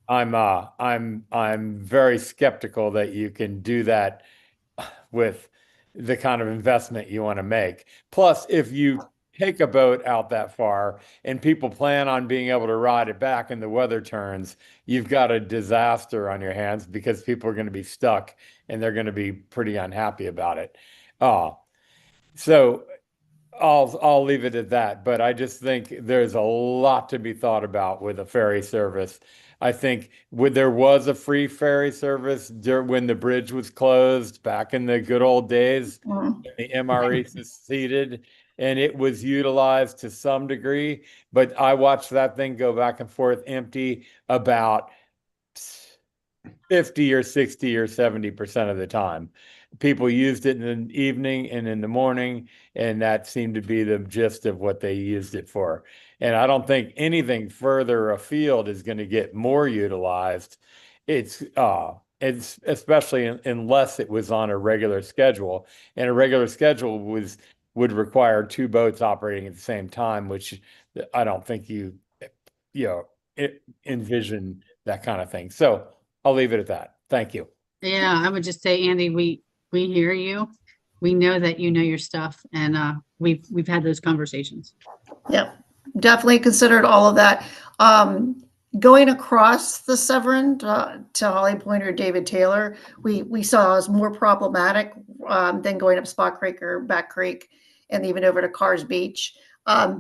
I'm very skeptical that you can do that with the kind of investment you want to make. Plus, if you take a boat out that far and people plan on being able to ride it back and the weather turns, you've got a disaster on your hands because people are going to be stuck and they're going to be pretty unhappy about it. So I'll leave it at that, but I just think there's a lot to be thought about with a ferry service. I think there was a free ferry service when the bridge was closed back in the good old days, the MRE seceded, and it was utilized to some degree, but I watched that thing go back and forth empty about 50 or 60 or 70% of the time. People used it in the evening and in the morning, and that seemed to be the gist of what they used it for. And I don't think anything further afield is going to get more utilized. It's especially unless it was on a regular schedule, and a regular schedule would require two boats operating at the same time, which I don't think you envision that kind of thing. So I'll leave it at that. Thank you. Yeah, I would just say, Andy, we hear you. We know that you know your stuff, and we've had those conversations. Yep, definitely considered all of that. Going across the Severn to Holly Point or David Taylor, we saw as more problematic than going up Spot Creek or Back Creek and even over to Cars Beach. I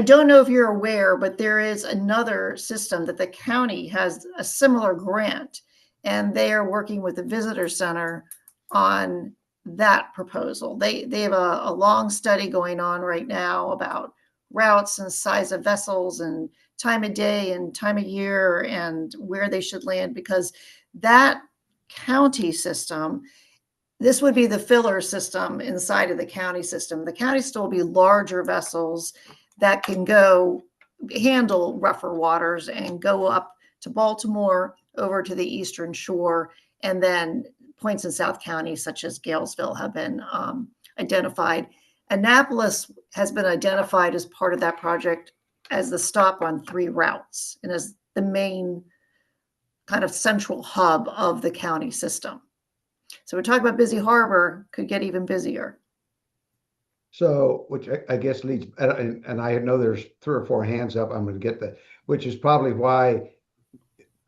don't know if you're aware, but there is another system that the county has a similar grant, and they are working with the visitor center on that proposal. They have a long study going on right now about routes and size of vessels and time of day and time of year and where they should land, because that county system, this would be the filler system inside of the county system. The county still will be larger vessels that can go handle rougher waters and go up to Baltimore, over to the Eastern Shore, and then points in South County, such as Galesville, have been identified. Annapolis has been identified as part of that project as the stop on 3 routes and as the main kind of central hub of the county system. So we're talking about busy harbor, could get even busier. So, which I guess leads, and I know there's 3 or 4 hands up, I'm gonna get that, which is probably why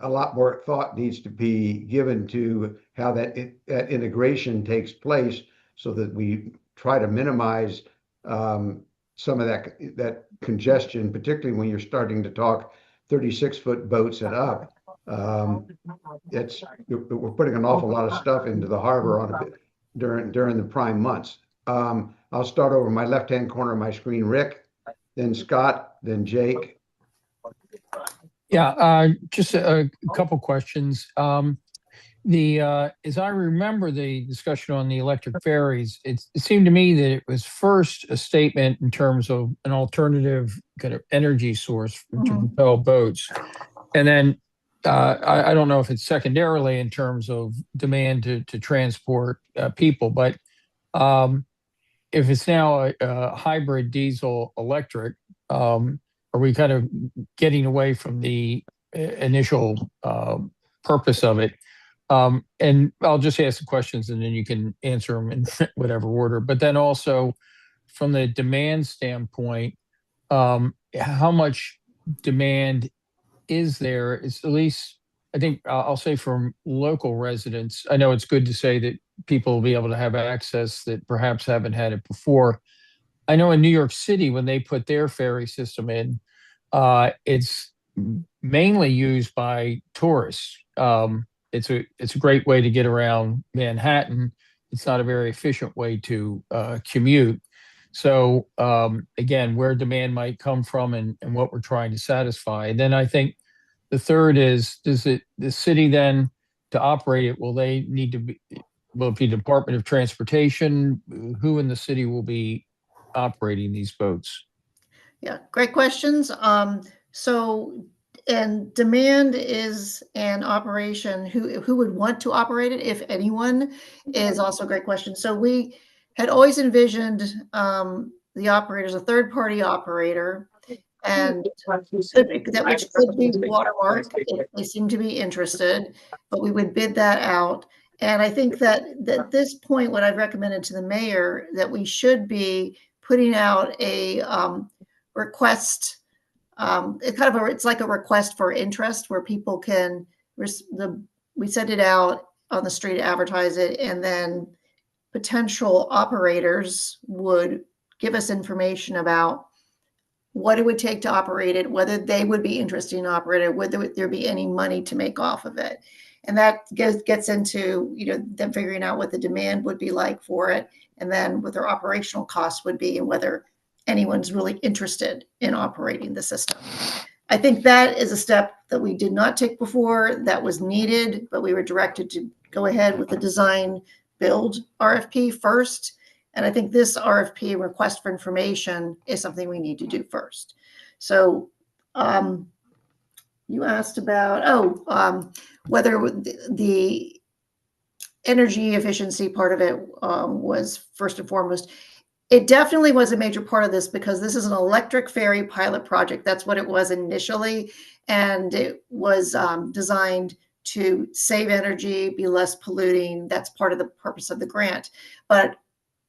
a lot more thought needs to be given to how that integration takes place, so that we try to minimize some of that congestion, particularly when you're starting to talk 36-foot boats and up. We're putting an awful lot of stuff into the harbor during the prime months. I'll start over my left-hand corner of my screen, Rick, then Scott, then Jake. Yeah, just a couple questions. As I remember the discussion on the electric ferries, it seemed to me that it was first a statement in terms of an alternative kind of energy source to propel boats. And then I don't know if it's secondarily in terms of demand to transport people, but if it's now a hybrid diesel electric, are we kind of getting away from the initial purpose of it? And I'll just ask the questions and then you can answer them in whatever order. But then also from the demand standpoint, how much demand is there? It's at least, I think I'll say from local residents. I know it's good to say that people will be able to have access that perhaps haven't had it before. I know in New York City, when they put their ferry system in, it's mainly used by tourists. It's a great way to get around Manhattan. It's not a very efficient way to commute. So again, where demand might come from and what we're trying to satisfy. And then I think the third is, the city then to operate it, will it be Department of Transportation? Who in the city will be operating these boats? Yeah, great questions. And demand is an operation. Who would want to operate it, if anyone, is also a great question. So we had always envisioned the operator as a third-party operator, and which could be Watermark if they seem to be interested, but we would bid that out. And I think that at this point, what I've recommended to the mayor, that we should be putting out a request. It's like a request for interest, where people can, we send it out on the street, advertise it, and then potential operators would give us information about what it would take to operate it, whether they would be interested in operating it, whether there be any money to make off of it. And that gets into, them figuring out what the demand would be like for it, and then what their operational costs would be, and whether anyone's really interested in operating the system. I think that is a step that we did not take before, that was needed, but we were directed to go ahead with the design build RFP first. And I think this RFP, request for information, is something we need to do first. So you asked about, whether the energy efficiency part of it was first and foremost. It definitely was a major part of this, because this is an electric ferry pilot project. That's what it was initially. And it was designed to save energy, be less polluting. That's part of the purpose of the grant. But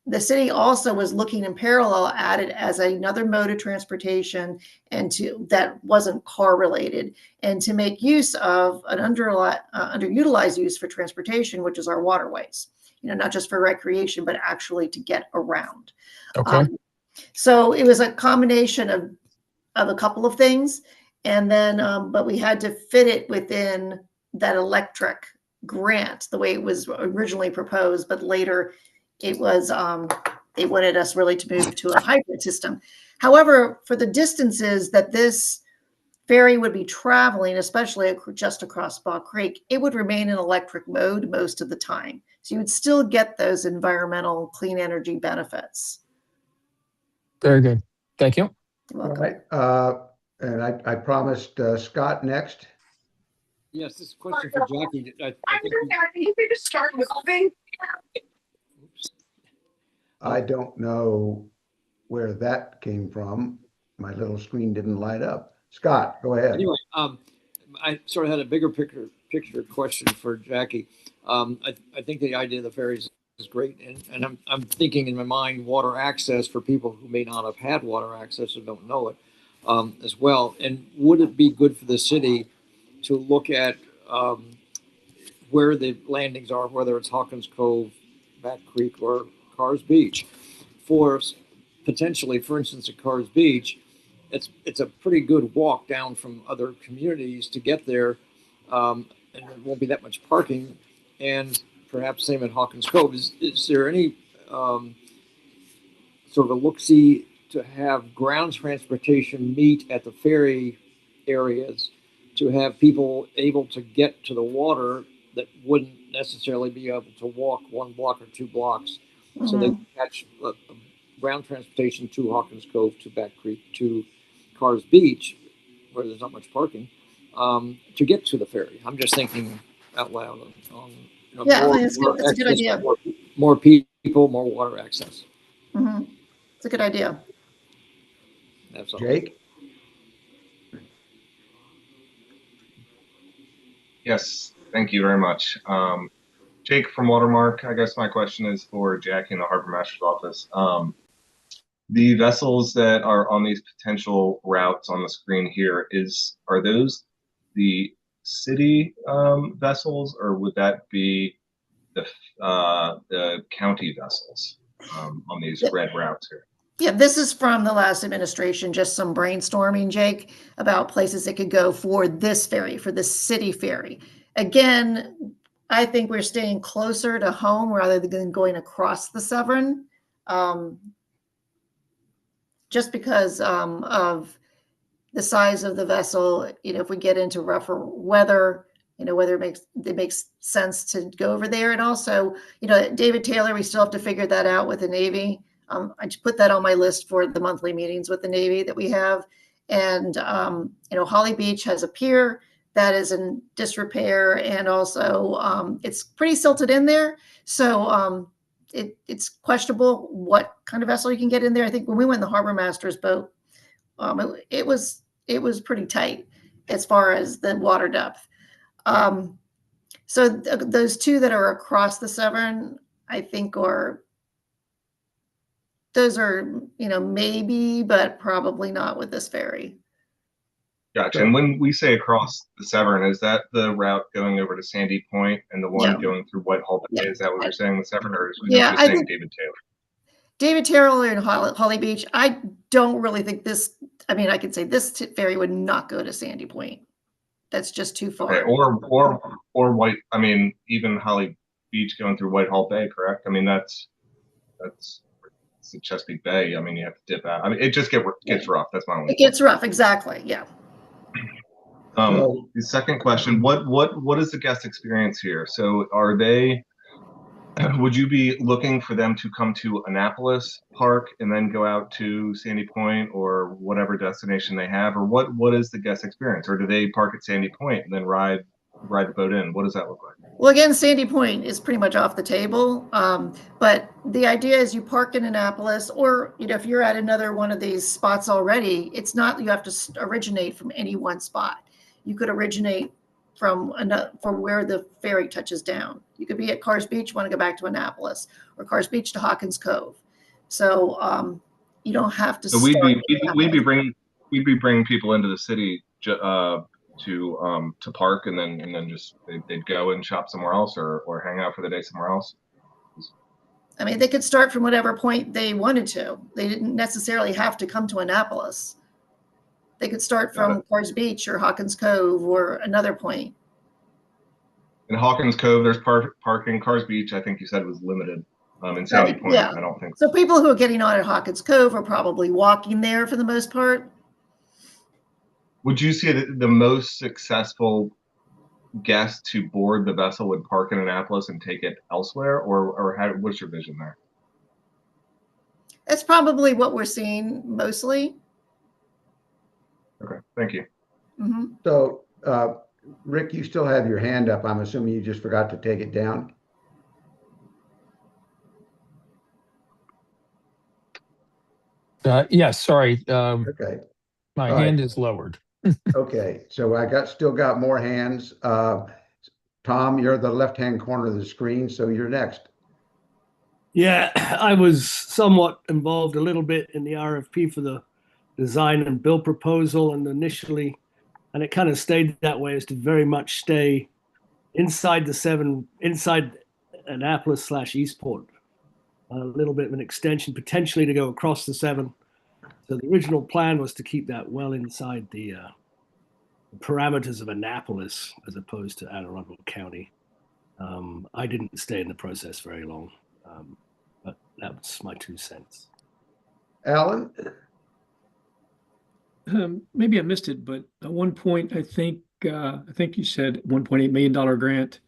the city also was looking in parallel at it as another mode of transportation and that wasn't car related, and to make use of an underutilized use for transportation, which is our waterways, not just for recreation, but actually to get around. Okay. So it was a combination of a couple of things. And then, but we had to fit it within that electric grant, the way it was originally proposed, but later it was, they wanted us really to move to a hybrid system. However, for the distances that this ferry would be traveling, especially just across Spa Creek, it would remain in electric mode most of the time. So you would still get those environmental clean energy benefits. Very good. Thank you. You're All welcome. right. And I promised Scott next. Yes, this question for Jackie. I think you could just start moving. I don't know where that came from. My little screen didn't light up. Scott, go ahead. Anyway, I sort of had a bigger picture question for Jackie. I think the idea of the ferries is great, and I'm thinking in my mind water access for people who may not have had water access or don't know it as well. And would it be good for the city to look at where the landings are, whether it's Hawkins Cove, Back Creek, or Carr's Beach, for potentially, for instance, at Carr's Beach, it's a pretty good walk down from other communities to get there, and there won't be that much parking. And perhaps same at Hawkins Cove. Is there any sort of a look-see to have ground transportation meet at the ferry areas to have people able to get to the water that wouldn't necessarily be able to walk 1 block or 2 blocks, so they can catch ground transportation to Hawkins Cove, to Back Creek, to Carr's Beach, where there's not much parking, to get to the ferry. I'm just thinking out loud on Yeah, more, that's more a good access, idea. more people, more water access. It's a good idea. That's all. Jake? Yes, thank you very much. Jake from Watermark. I guess my question is for Jackie in the Harbor Master's office. The vessels that are on these potential routes on the screen here, are those the city vessels, or would that be the county vessels on these red routes here? Yeah, this is from the last administration, just some brainstorming, Jake, about places that could go for this ferry, for the city ferry. Again, I think we're staying closer to home rather than going across the Severn, just because of the size of the vessel. If we get into rougher weather, whether it makes sense to go over there. And also, David Taylor, we still have to figure that out with the Navy. I just put that on my list for the monthly meetings with the Navy that we have. And, Holly Beach has a pier that is in disrepair, and also it's pretty silted in there. So it's questionable what kind of vessel you can get in there. I think when we went in the Harbor Master's boat, it was pretty tight as far as the water depth. So those two that are across the Severn, I think those are, maybe, but probably not with this ferry. Gotcha. And when we say across the Severn, is that the route going over to Sandy Point and the one going through Whitehall Bay? Is that what you're saying, the Severn, or is you just saying David Taylor? David Taylor and Holly Beach. I don't really think this. I mean, I could say this ferry would not go to Sandy Point. That's just too far. Okay, or White. I mean, even Holly Beach going through Whitehall Bay, correct? I mean, that's the Chesapeake Bay. I mean, you have to dip out. I mean, it just gets rough. That's my only. It gets rough, exactly. Yeah. The second question: what is the guest experience here? So, are they? Would you be looking for them to come to Annapolis Park and then go out to Sandy Point or whatever destination they have, or what is the guest experience? Or do they park at Sandy Point and then ride the boat in? What does that look like? Well, again, Sandy Point is pretty much off the table. But the idea is you park in Annapolis, or if you're at another one of these spots already, it's not you have to originate from any one spot. You could originate from where the ferry touches down. You could be at Cars Beach, want to go back to Annapolis, or Cars Beach to Hawkins Cove. So you don't have to. So we'd be bringing people into the city to park, and then just they'd go and shop somewhere else, or hang out for the day somewhere else. I mean, they could start from whatever point they wanted to. They didn't necessarily have to come to Annapolis. They could start from Cars Beach or Hawkins Cove or another point. In Hawkins Cove, there's parking. Cars Beach, I think you said, was limited. In Sandy Point, yeah. I don't think so. People who are getting on at Hawkins Cove are probably walking there for the most part. Would you say that the most successful guest to board the vessel would park in Annapolis and take it elsewhere, or what's your vision there? That's probably what we're seeing mostly. Okay, thank you. Mm-hmm. So, Rick, you still have your hand up. I'm assuming you just forgot to take it down. Yeah, sorry. Okay. My All hand right. is lowered. Okay, so I still got more hands. Tom, you're the left-hand corner of the screen, so you're next. Yeah, I was somewhat involved a little bit in the RFP for the design and build proposal, and initially, and it kind of stayed that way, is to very much stay inside Annapolis / Eastport. A little bit of an extension, potentially to go across the 7. So the original plan was to keep that well inside the parameters of Annapolis as opposed to Anne Arundel County. I didn't stay in the process very long, but that was my 2 cents. Alan? Maybe I missed it, but at one point, I think you said $1.8 million grant.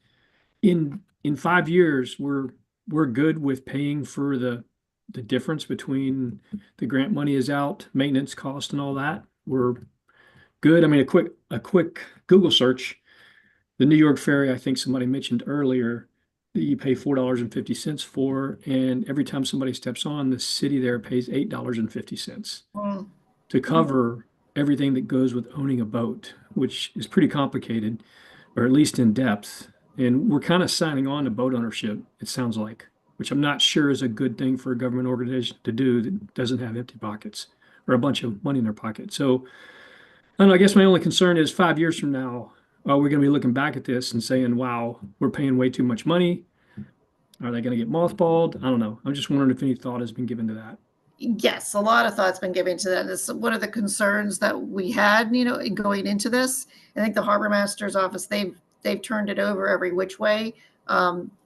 In 5 years, we're good with paying for the difference between the grant money is out, maintenance cost, and all that. We're good. I mean, a quick Google search, the New York Ferry, I think somebody mentioned earlier, that you pay $4.50 for, and every time somebody steps on, the city there pays $8.50 to cover everything that goes with owning a boat, which is pretty complicated, or at least in depth. And we're kind of signing on to boat ownership, it sounds like, which I'm not sure is a good thing for a government organization to do that doesn't have empty pockets or a bunch of money in their pocket. So I don't know, I guess my only concern is 5 years from now, are we going to be looking back at this and saying, wow, we're paying way too much money? Are they going to get mothballed? I don't know. I'm just wondering if any thought has been given to that. Yes, a lot of thought's been given to that. It's one of the concerns that we had, in going into this. I think the harbor master's office, they've turned it over every which way.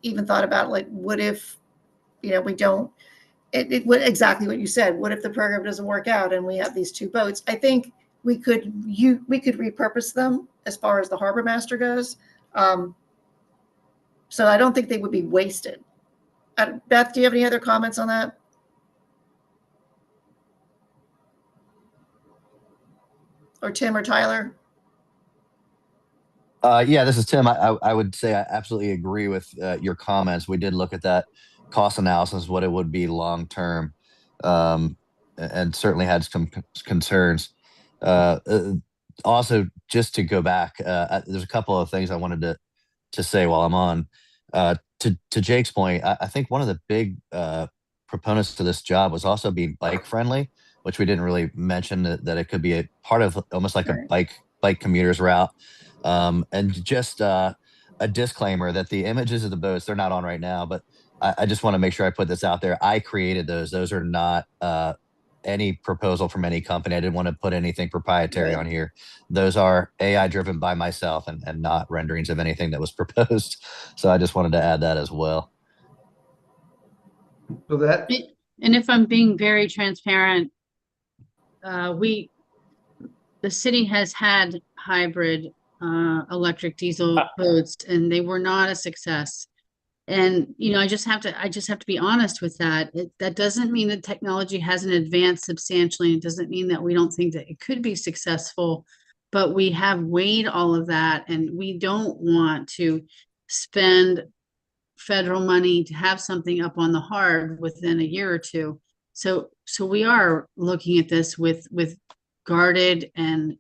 Even thought about, like, what if, we don't, exactly what you said. What if the program doesn't work out and we have these 2 boats? I think we could repurpose them as far as the harbor master goes. So I don't think they would be wasted. Beth, do you have any other comments on that? Or Tim or Tyler? Yeah, this is Tim. I would say I absolutely agree with your comments. We did look at that cost analysis, what it would be long term, and certainly had some concerns. Also, just to go back, there's a couple of things I wanted to say while I'm on. To Jake's point, I think one of the big proponents to this job was also being bike friendly, which we didn't really mention, that it could be a part of almost like a bike commuter's route. And just a disclaimer that the images of the boats, they're not on right now, but I just want to make sure I put this out there. I created those. Those are not any proposal from any company. I didn't want to put anything proprietary on here. Those are AI driven by myself and not renderings of anything that was proposed. So I just wanted to add that as well. So that, and if I'm being very transparent, the city has had hybrid electric diesel boats, and they were not a success. And I just have to be honest with that. That doesn't mean that technology hasn't advanced substantially. It doesn't mean that we don't think that it could be successful, but we have weighed all of that, and we don't want to spend federal money to have something up on the hard within a year or 2. So we are looking at this with guarded and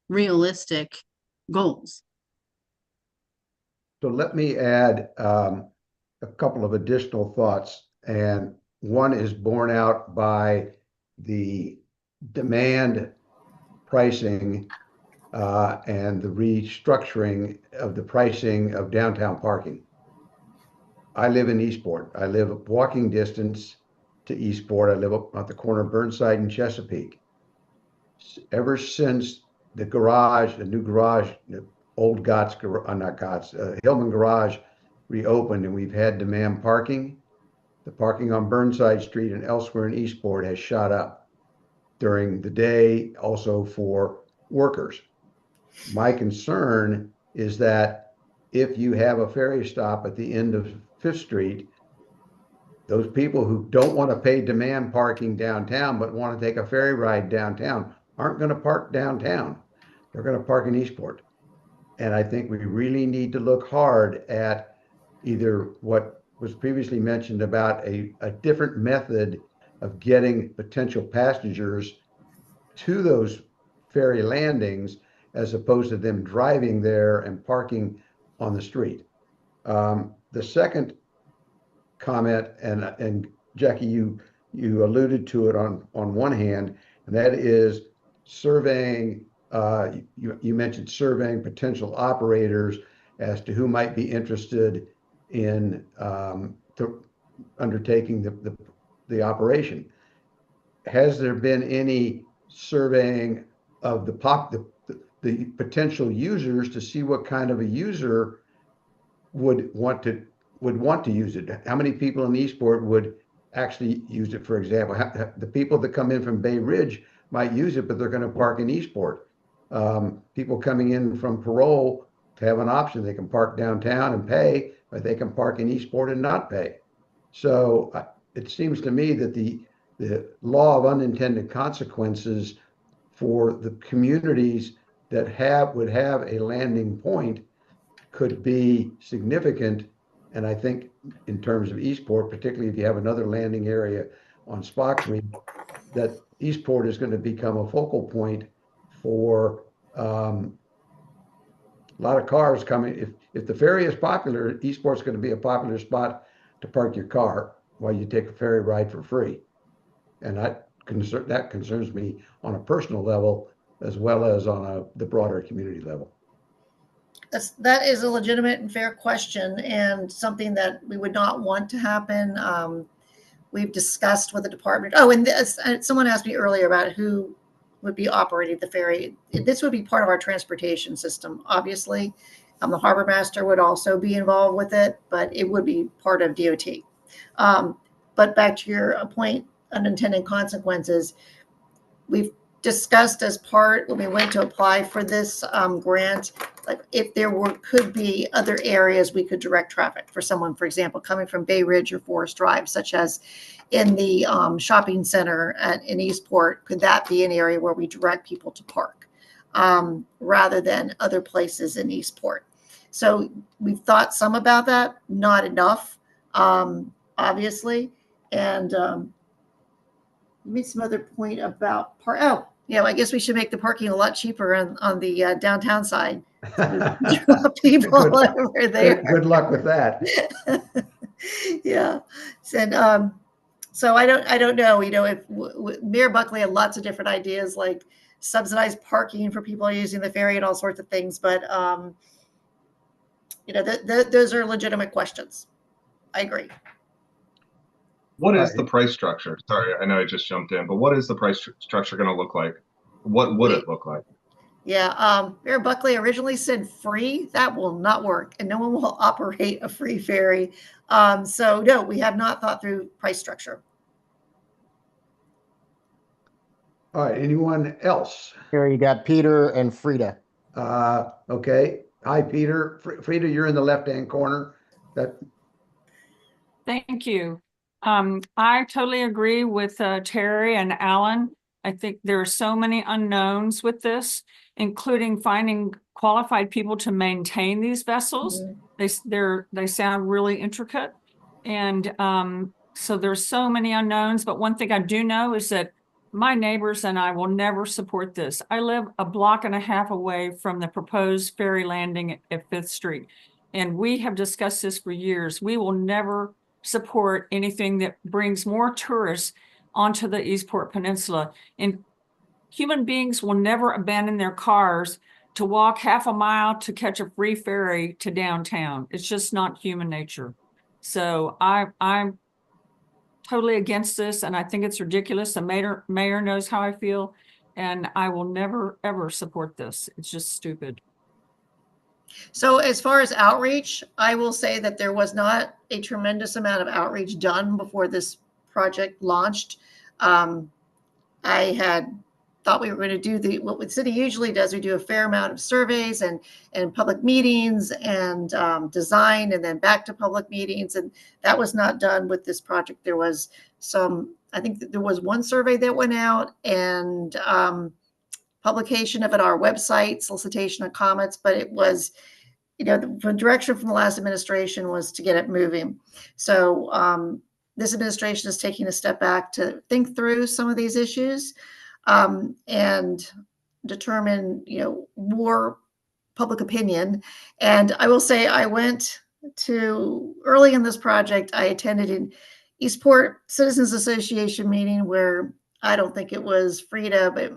realistic goals. So let me add a couple of additional thoughts. And one is borne out by the demand pricing and the restructuring of the pricing of downtown parking. I live in Eastport. I live walking distance to Eastport. I live up at the corner of Burnside and Chesapeake. Ever since the new garage, the old Gott's, not Gott's, Hillman Garage reopened, and we've had demand parking, the parking on Burnside Street and elsewhere in Eastport has shot up during the day, also for workers. My concern is that if you have a ferry stop at the end of Fifth Street, those people who don't want to pay demand parking downtown but want to take a ferry ride downtown aren't going to park downtown. They're going to park in Eastport. And I think we really need to look hard at either what was previously mentioned about a different method of getting potential passengers to those ferry landings as opposed to them driving there and parking on the street. The second comment, and Jackie, you alluded to it on one hand, and that is surveying. You mentioned surveying potential operators as to who might be interested in undertaking the operation. Has there been any surveying of the potential users to see what kind of a user would want to use it? How many people in Eastport would actually use it? For example, the people that come in from Bay Ridge might use it, but they're going to park in Eastport. People coming in from Parole have an option. They can park downtown and pay, but they can park in Eastport and not pay. So it seems to me that the law of unintended consequences for the communities that would have a landing point could be significant. And I think in terms of Eastport, particularly if you have another landing area on Spock Creek, that Eastport is going to become a focal point for a lot of cars coming. If the ferry is popular, Eastport's going to be a popular spot to park your car while you take a ferry ride for free. And that concerns me on a personal level as well as on the broader community level. That is a legitimate and fair question, and something that we would not want to happen. We've discussed with the department. Oh, and someone asked me earlier about who would be operating the ferry. This would be part of our transportation system, obviously. The harbor master would also be involved with it, but it would be part of DOT. But back to your point, unintended consequences, we've discussed as part when we went to apply for this grant, like if there could be other areas we could direct traffic for someone, for example, coming from Bay Ridge or Forest Drive, such as in the shopping center in Eastport. Could that be an area where we direct people to park rather than other places in Eastport? So we've thought some about that, not enough, obviously. And made some other point about I guess we should make the parking a lot cheaper on the downtown side. People over there. Good luck with that. Yeah, and so I don't know. If Mayor Buckley had lots of different ideas, like subsidized parking for people using the ferry and all sorts of things, but those are legitimate questions. I agree. What is the price structure? Sorry, I know I just jumped in, but what is the price structure going to look like? What would it look like? Yeah, Mayor Buckley originally said free. That will not work, and no one will operate a free ferry. So no, we have not thought through price structure. All right, anyone else? Here you got Peter and Frida. Okay. Hi, Peter. Frida, you're in the left-hand corner. Thank you. I totally agree with Terry and Alan. I think there are so many unknowns with this, including finding qualified people to maintain these vessels. They sound really intricate. And so there's so many unknowns. But one thing I do know is that my neighbors and I will never support this. I live a block and a half away from the proposed ferry landing at Fifth Street. And we have discussed this for years. We will never support anything that brings more tourists onto the Eastport Peninsula. And human beings will never abandon their cars to walk half a mile to catch a free ferry to downtown. It's just not human nature. So I'm totally against this, and I think it's ridiculous. The mayor knows how I feel, and I will never, ever support this. It's just stupid. So as far as outreach, I will say that there was not a tremendous amount of outreach done before this project launched. I had thought we were going to do what the city usually does. We do a fair amount of surveys and public meetings and design, and then back to public meetings. And that was not done with this project. There was I think that there was one survey that went out, and publication of it on our website, solicitation of comments, but it was, the direction from the last administration was to get it moving. So this administration is taking a step back to think through some of these issues and determine, more public opinion. And I will say I went to, early in this project, I attended an Eastport Citizens Association meeting where I don't think it was Frida, but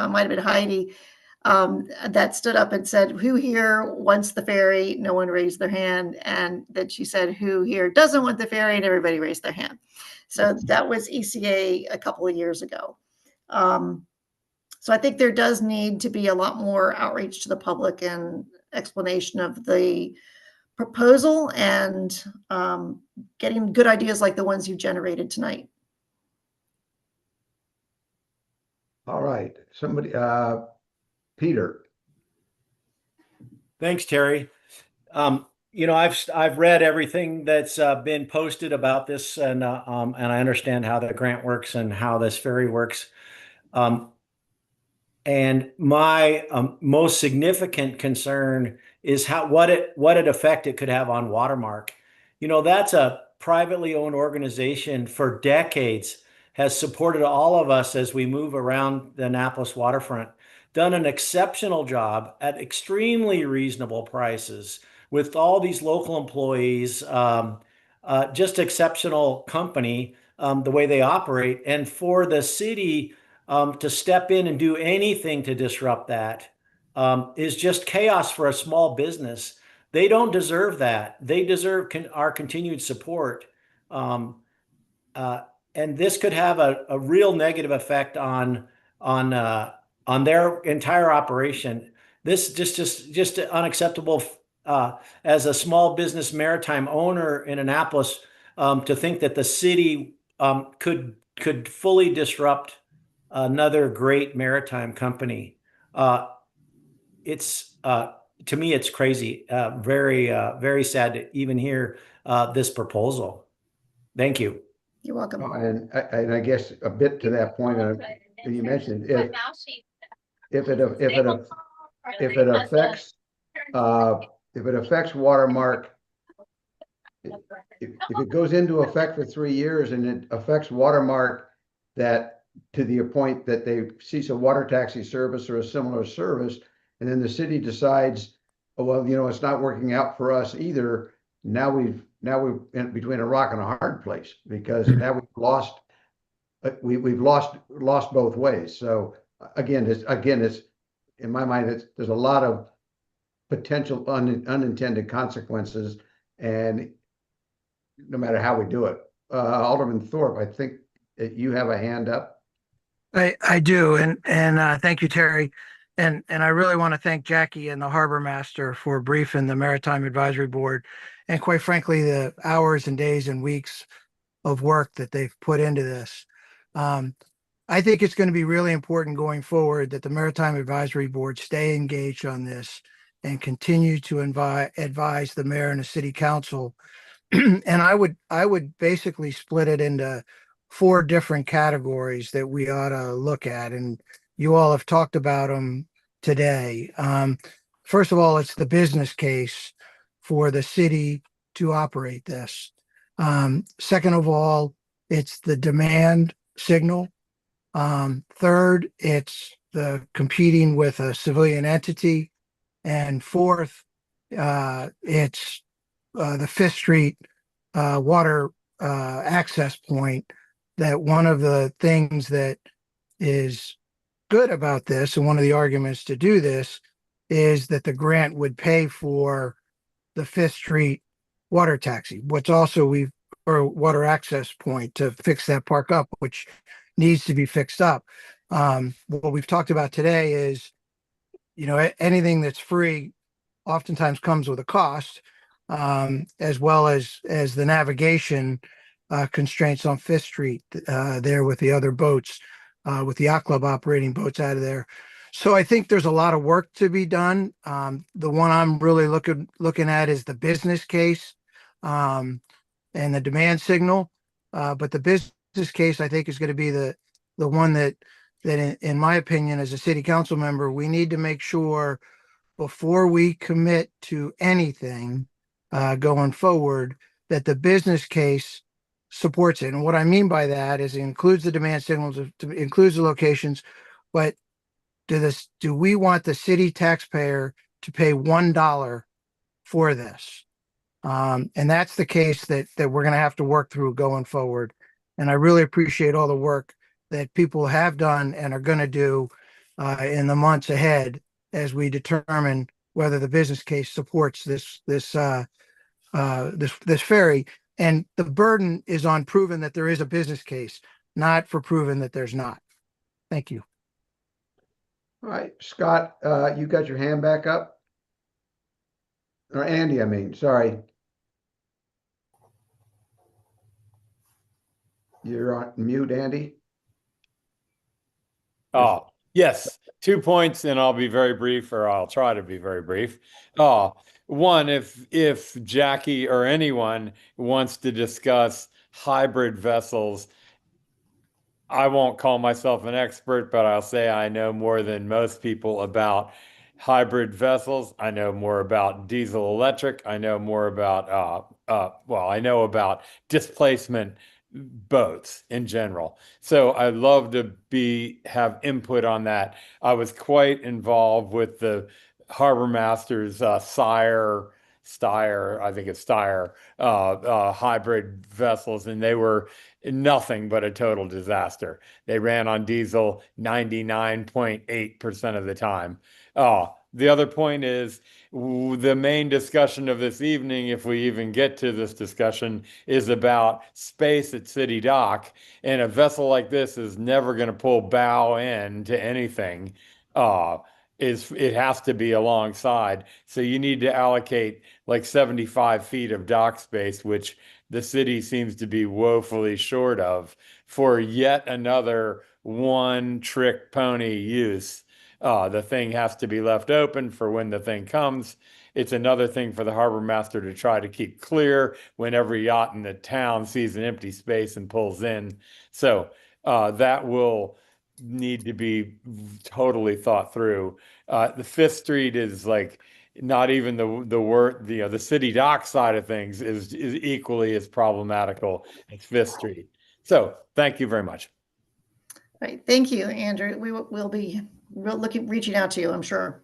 might have been Heidi, that stood up and said, "Who here wants the ferry?" No one raised their hand. And then she said, "Who here doesn't want the ferry?" And everybody raised their hand. So that was ECA a couple of years ago. So I think there does need to be a lot more outreach to the public and explanation of the proposal and getting good ideas like the ones you generated tonight. All right, somebody, Peter. Thanks, Terry. I've read everything that's been posted about this, and I understand how the grant works and how this ferry works. And my most significant concern is what effect it could have on Watermark. That's a privately owned organization for decades, has supported all of us as we move around the Annapolis waterfront, done an exceptional job at extremely reasonable prices with all these local employees, just exceptional company, the way they operate. And for the city to step in and do anything to disrupt that is just chaos for a small business. They don't deserve that. They deserve our continued support. And this could have a real negative effect on their entire operation. This just unacceptable as a small business maritime owner in Annapolis, to think that the city could fully disrupt another great maritime company. It's to me, it's crazy. Very sad to even hear this proposal. Thank you. You're welcome. And I guess a bit to that point you mentioned, if it affects Watermark, if it goes into effect for 3 years and it affects Watermark, that to the point that they cease a water taxi service or a similar service, and then the city decides, oh, well, it's not working out for us either. Now we're in between a rock and a hard place, because now we've lost both ways. So again, it's in my mind, there's a lot of potential unintended consequences, and no matter how we do it. Alderman Thorpe, I think that you have a hand up. I do, and thank you, Terry, and I really want to thank Jackie and the Harbor Master for briefing the Maritime Advisory Board, and quite frankly, the hours and days and weeks of work that they've put into this. I think it's going to be really important going forward that the Maritime Advisory Board stay engaged on this and continue to advise the mayor and the city council. And I would basically split it into 4 different categories that we ought to look at, and you all have talked about them today. First of all, it's the business case for the city to operate this. Second of all, it's the demand signal Third, it's the competing with a civilian entity. And fourth, it's the Fifth Street water access point. That one of the things that is good about this, and one of the arguments to do this, is that the grant would pay for the Fifth Street water taxi. What's also or water access point to fix that park up, which needs to be fixed up. What we've talked about today is, anything that's free oftentimes comes with a cost, as well as the navigation constraints on Fifth Street there with the other boats, with the yacht club operating boats out of there. So I think there's a lot of work to be done. The one I'm really looking at is the business case and the demand signal. But the business case, I think, is going to be the one that in my opinion, as a city council member, we need to make sure before we commit to anything going forward that the business case supports it. And what I mean by that is it includes the demand signals, includes the locations, but do we want the city taxpayer to pay $1 for this? And that's the case that we're going to have to work through going forward. And I really appreciate all the work that people have done and are going to do in the months ahead as we determine whether the business case supports this ferry. And the burden is on proving that there is a business case, not for proving that there's not. Thank you. All right, Scott, you got your hand back up? Or Andy, I mean, sorry. You're on mute, Andy. Oh, yes. 2 points, and I'll be very brief, or I'll try to be very brief. One, if Jackie or anyone wants to discuss hybrid vessels, I won't call myself an expert, but I'll say I know more than most people about hybrid vessels. I know more about diesel electric. I know more about, I know about displacement boats in general. So I'd love to have input on that. I was quite involved with the Harbor Masters Steyr, I think it's Steyr, hybrid vessels, and they were nothing but a total disaster. They ran on diesel 99.8% of the time. The other point is the main discussion of this evening, if we even get to this discussion, is about space at City Dock. And a vessel like this is never going to pull bow in to anything. It has to be alongside. So you need to allocate like 75 feet of dock space, which the city seems to be woefully short of, for yet another one trick pony use. The thing has to be left open for when the thing comes. It's another thing for the harbor master to try to keep clear when every yacht in the town sees an empty space and pulls in. So that will need to be totally thought through. The Fifth Street is like not even the city dock side of things is equally as problematical as Fifth Street. So thank you very much. Right. Thank you, Andrew. We'll be reaching out to you, I'm sure.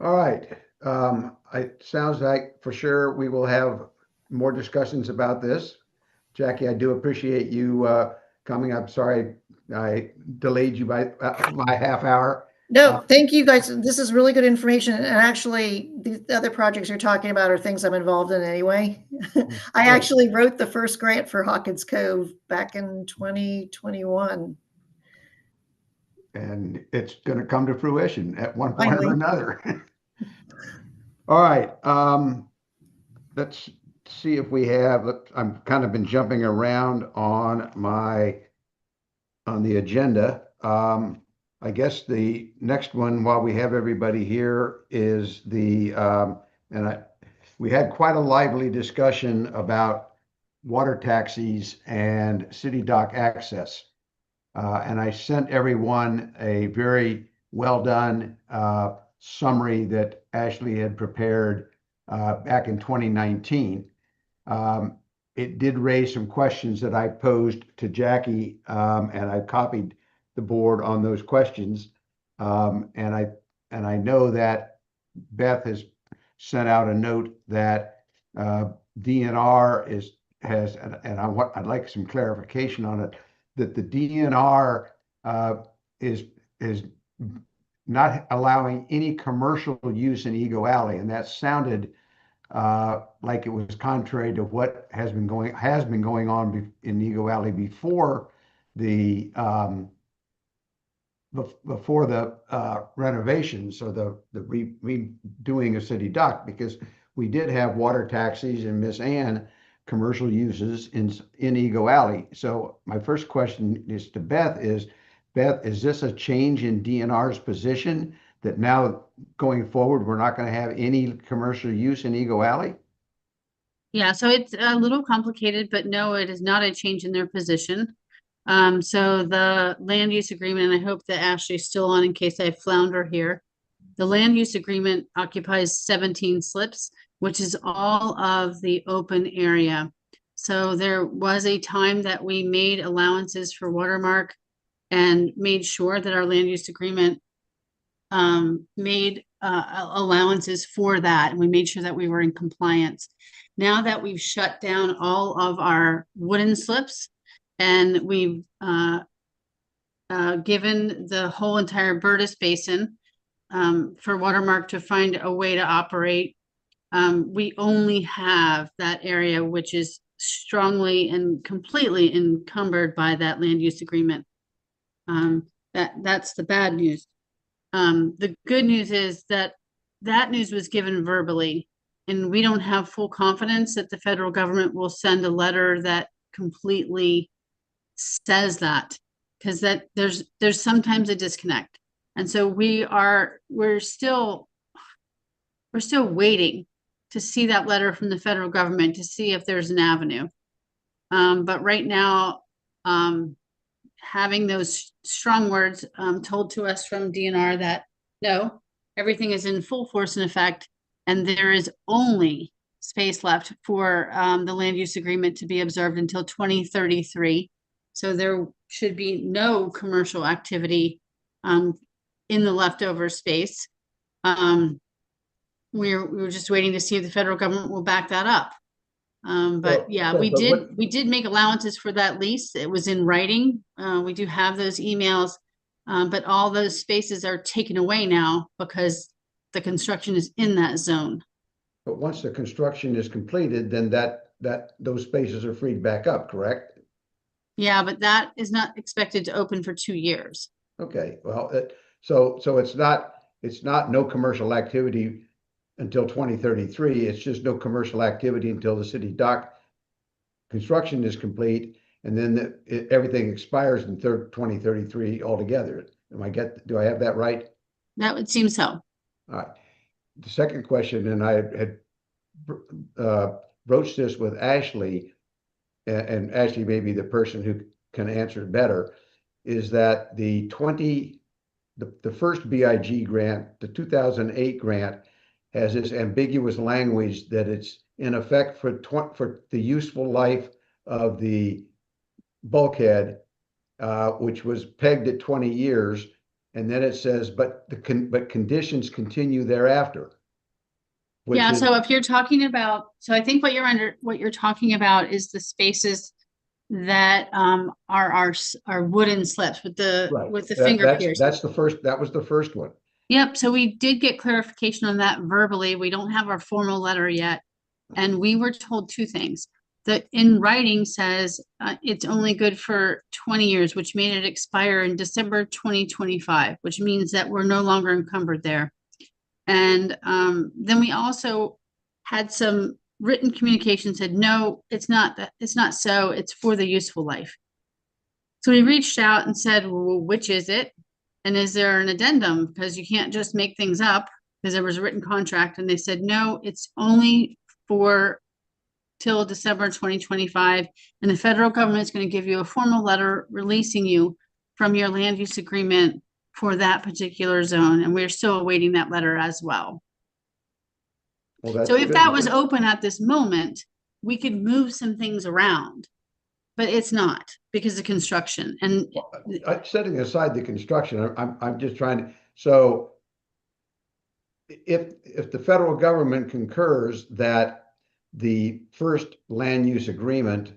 All right. It sounds like for sure we will have more discussions about this. Jackie, I do appreciate you coming. I'm sorry I delayed you by my half hour. No, thank you guys. This is really good information. And actually, the other projects you're talking about are things I'm involved in anyway. I actually wrote the first grant for Hawkins Cove back in 2021. And it's going to come to fruition at one point Finally. or another. All right. Let's see if we have, I'm kind of been jumping around on the agenda. I guess the next one, while we have everybody here, is we had quite a lively discussion about water taxis and city dock access. And I sent everyone a very well done summary that Ashley had prepared back in 2019. it did raise some questions that I posed to Jackie, and I copied the board on those questions. And I know that Beth has sent out a note that DNR has, and I'd like some clarification on it, that the DNR is not allowing any commercial use in Eagle Alley, and that sounded like it was contrary to what has been going on in Eagle Alley before the renovations or the redoing of City Dock, because we did have water taxis and Miss Ann commercial uses in Eagle Alley. So my first question is to Beth, is this a change in DNR's position that now going forward, we're not going to have any commercial use in Eagle Alley? Yeah, so it's a little complicated, but no, it is not a change in their position. So the land use agreement, and I hope that Ashley's still on in case I flounder here. The land use agreement occupies 17 slips, which is all of the open area. So there was a time that we made allowances for watermark and made sure that our land use agreement made allowances for that. And we made sure that we were in compliance. Now that we've shut down all of our wooden slips and we've given the whole entire Burtis Basin for Watermark to find a way to operate, we only have that area which is strongly and completely encumbered by that land use agreement. That's the bad news. The good news is that news was given verbally, and we don't have full confidence that the federal government will send a letter that completely says that, because that there's sometimes a disconnect. And so we're still waiting to see that letter from the federal government to see if there's an avenue. But right now, having those strong words told to us from DNR that no, everything is in full force and effect, and there is only space left for the land use agreement to be observed until 2033. So there should be no commercial activity in the leftover space. We're just waiting to see if the federal government will back that up. But yeah, we did make allowances for that lease. It was in writing. We do have those emails, but all those spaces are taken away now because the construction is in that zone. But once the construction is completed, then those spaces are freed back up, correct? Yeah, but that is not expected to open for 2 years. Okay, well, so it's not no commercial activity until 2033. It's just no commercial activity until the city dock construction is complete, and then everything expires in 2033 altogether. Do I have that right? That would seem so. All right. The second question, and I had broached this with Ashley, and Ashley may be the person who can answer it better, is that the first BIG grant, the 2008 grant, has this ambiguous language that it's in effect for the useful life of the bulkhead, which was pegged at 20 years, and then it says, but conditions continue thereafter. Yeah, so if you're talking about, so I think what you're talking about is the spaces that are our wooden slips with the finger piercing. That was the first one. Yep, so we did get clarification on that verbally. We don't have our formal letter yet. And we were told two things. That in writing says it's only good for 20 years, which made it expire in December 2025, which means that we're no longer encumbered there. And then we also had some written communication said, no, it's not so, it's for the useful life. So we reached out and said, well, which is it? And is there an addendum? Because you can't just make things up, because there was a written contract. And they said, no, it's only for till December 2025. And the federal government is going to give you a formal letter releasing you from your land use agreement for that particular zone. And we're still awaiting that letter as well. So if that was open at this moment, we could move some things around, but it's not because of construction. And Setting aside the construction, I'm just trying to, so if the federal government concurs that the first land use agreement,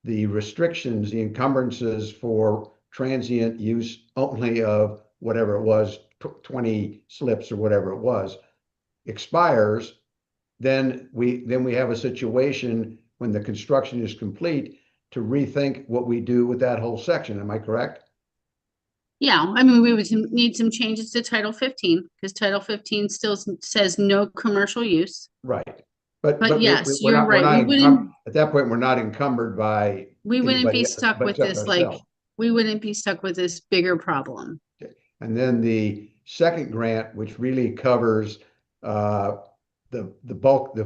the restrictions, the encumbrances for transient use only of whatever it was, 20 slips or whatever it was, expires, then we have a situation when the construction is complete to rethink what we do with that whole section. Am I correct? yeah, I mean, we would need some changes to Title 15 because Title 15 still says no commercial use. Right. But yes, we're you're not, right. at that point, we're not encumbered by We wouldn't anybody be else stuck but with except this, like, ourselves. we wouldn't be stuck with this bigger problem. And then the second grant, which really covers the bulk,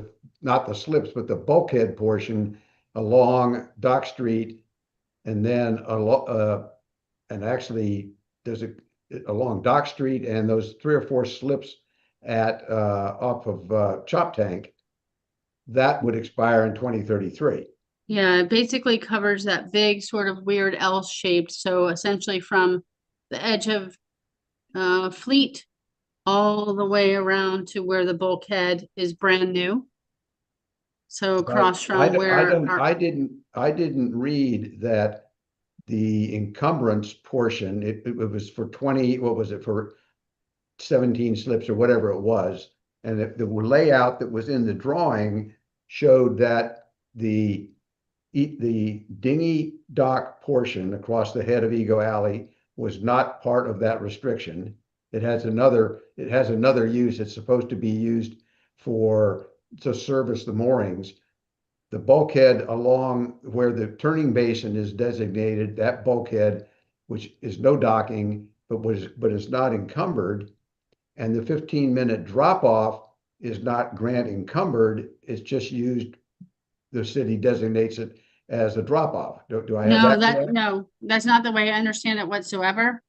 not the slips, but the bulkhead portion along Dock Street, and then and actually there's along Dock Street and those 3 or 4 slips at off of Chop Tank, that would expire in 2033. Yeah, it basically covers that big sort of weird L shaped. So essentially from the edge of Fleet all the way around to where the bulkhead is brand new. So across from I didn't read that the encumbrance portion, it was for 20, what was it, for 17 slips or whatever it was. And the layout that was in the drawing showed that the dinghy dock portion across the head of Ego Alley was not part of that restriction. It has another use. It's supposed to be used to service the moorings. The bulkhead along where the turning basin is designated, that bulkhead, which is no docking, but is not encumbered, and the 15-minute drop off is not grant encumbered. It's just used. The city designates it as a drop off. Do I have that? No, that's not the way I understand it whatsoever.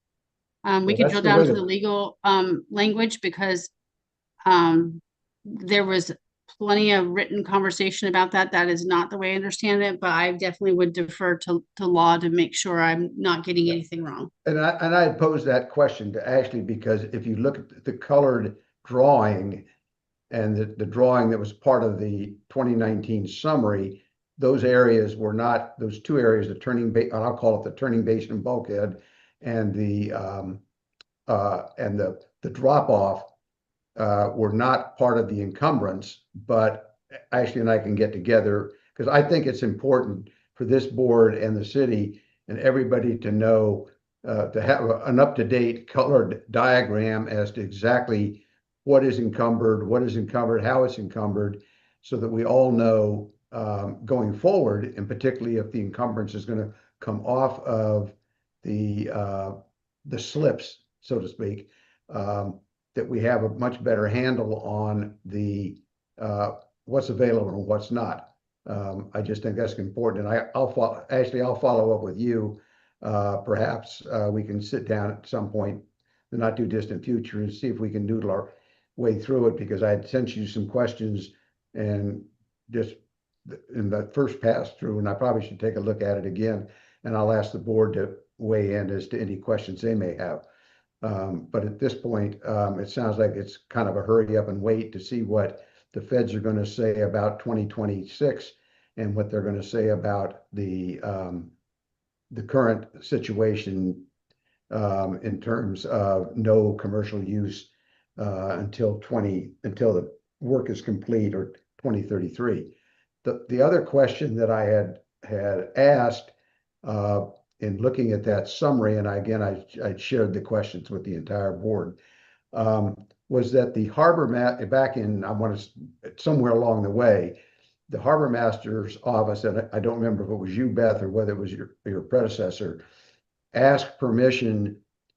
We could that's drill the down way to that- the legal language because there was plenty of written conversation about that. That is not the way I understand it, but I definitely would defer to law to make sure I'm not getting anything wrong. And I had posed that question to Ashley because if you look at the colored drawing and the drawing that was part of the 2019 summary, those areas were not, those 2 areas, the turning base, I'll call it the turning basin bulkhead, and the drop off were not part of the encumbrance. But Ashley and I can get together because I think it's important for this board and the city and everybody to know, to have an up-to-date colored diagram as to exactly what is encumbered, how it's encumbered, so that we all know going forward, and particularly if the encumbrance is going to come off of the slips, so to speak, that we have a much better handle on the what's available and what's not. I just think that's important, and I'll follow up with you. Perhaps we can sit down at some point in the not too distant future and see if we can noodle our way through it, because I had sent you some questions and just in the first pass through, and I probably should take a look at it again, and I'll ask the board to weigh in as to any questions they may have. But at this point, it sounds like it's kind of a hurry up and wait to see what the feds are going to say about 2026 and what they're going to say about the current situation in terms of no commercial use until the work is complete, or 2033. The other question that I had asked in looking at that summary, and I shared the questions with the entire board, was that the harbor back in, somewhere along the way, the harbor master's office, and I don't remember if it was you, Beth, or whether it was your predecessor, asked permission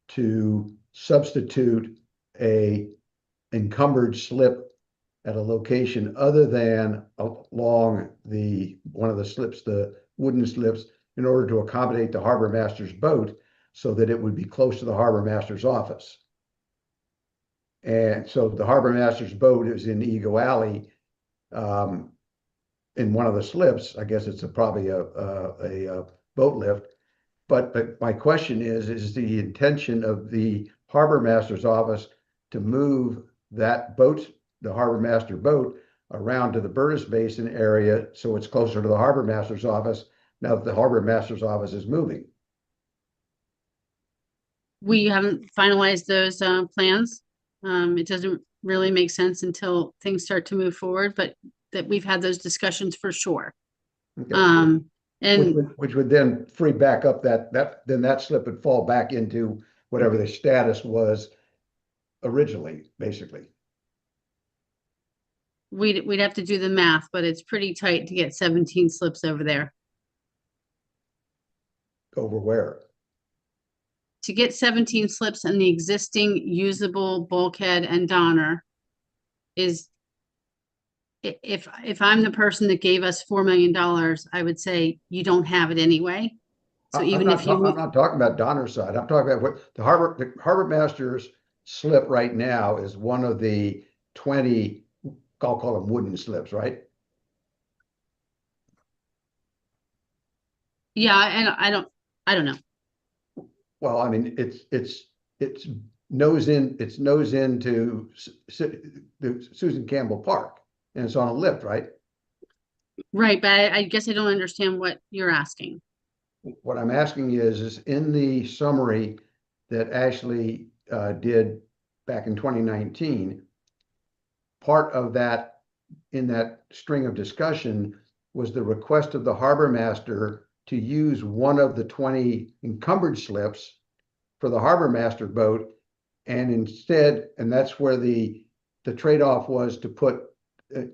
to substitute a encumbered slip at a location other than along one of the slips, the wooden slips, in order to accommodate the harbor master's boat so that it would be close to the harbor master's office. And so the harbor master's boat is in Ego Alley. in one of the slips. I guess it's probably a boat lift. But my question is the intention of the harbor master's office to move that boat, the harbor master boat, around to the Burtis Basin area so it's closer to the harbor master's office now that the harbor master's office is moving? We haven't finalized those plans. It doesn't really make sense until things start to move forward, but that we've had those discussions for sure. Okay. And which would then free back up then that slip would fall back into whatever the status was originally, basically. we'd have to do the math, but it's pretty tight to get 17 slips over there. Over where? To get 17 slips in the existing usable bulkhead and donner is, if I'm the person that gave us $4 million, I would say you don't have it anyway. So even if you, I'm not talking about donner side. I'm talking about what the harbor master's slip right now is one of the 20, I'll call them wooden slips, right? yeah, and I don't know. Well, I mean, it's nose into the Susan Campbell Park, and it's on a lift, right? Right, but I guess I don't understand what you're asking. What I'm asking is in the summary that Ashley did back in 2019, part of that, in that string of discussion, was the request of the harbor master to use one of the 20 encumbered slips for the harbor master boat, and instead, and that's where the trade-off was to put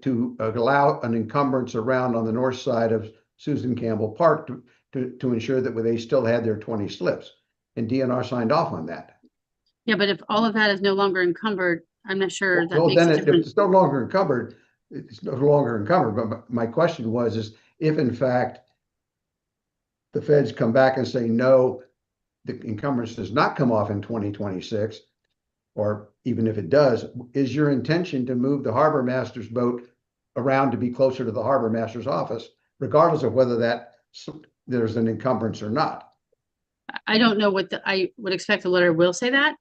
to allow an encumbrance around on the north side of Susan Campbell Park to ensure that they still had their 20 slips, and DNR signed off on that. Yeah, but if all of that is no longer encumbered, I'm not sure that Well, makes then a if difference. it's no longer encumbered, it's no longer encumbered. But my question is if in fact the feds come back and say, no, the encumbrance does not come off in 2026, or even if it does, is your intention to move the harbor master's boat around to be closer to the harbor master's office, regardless of whether there's an encumbrance or not? I don't know what I would expect the letter will say that.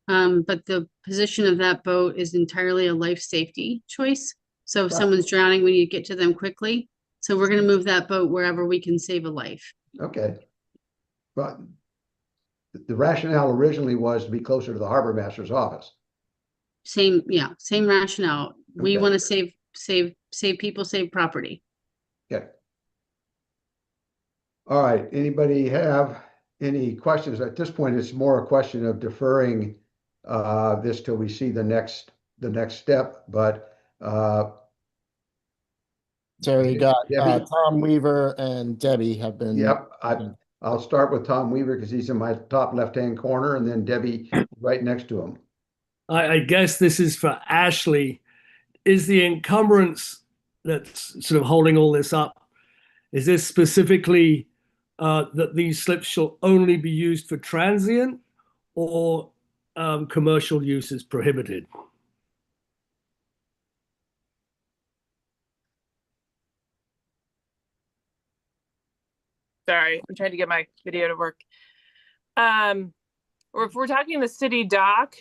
But the position of that boat is entirely a life safety choice. So if Right. someone's drowning, we need to get to them quickly. So we're going to move that boat wherever we can save a life. Okay. But the rationale originally was to be closer to the harbor master's office. Same rationale. We Okay. want to save people, save property. Okay. All right. Anybody have any questions? At this point, it's more a question of deferring this till we see the next step. But Terry got Debbie? Tom Weaver and Debbie have been. Yep, I'll start with Tom Weaver because he's in my top left-hand corner, and then Debbie right next to him. I guess this is for Ashley. Is the encumbrance that's sort of holding all this up, is this specifically that these slips shall only be used for transient, or commercial use is prohibited? Sorry, I'm trying to get my video to work. Or if we're talking the city dock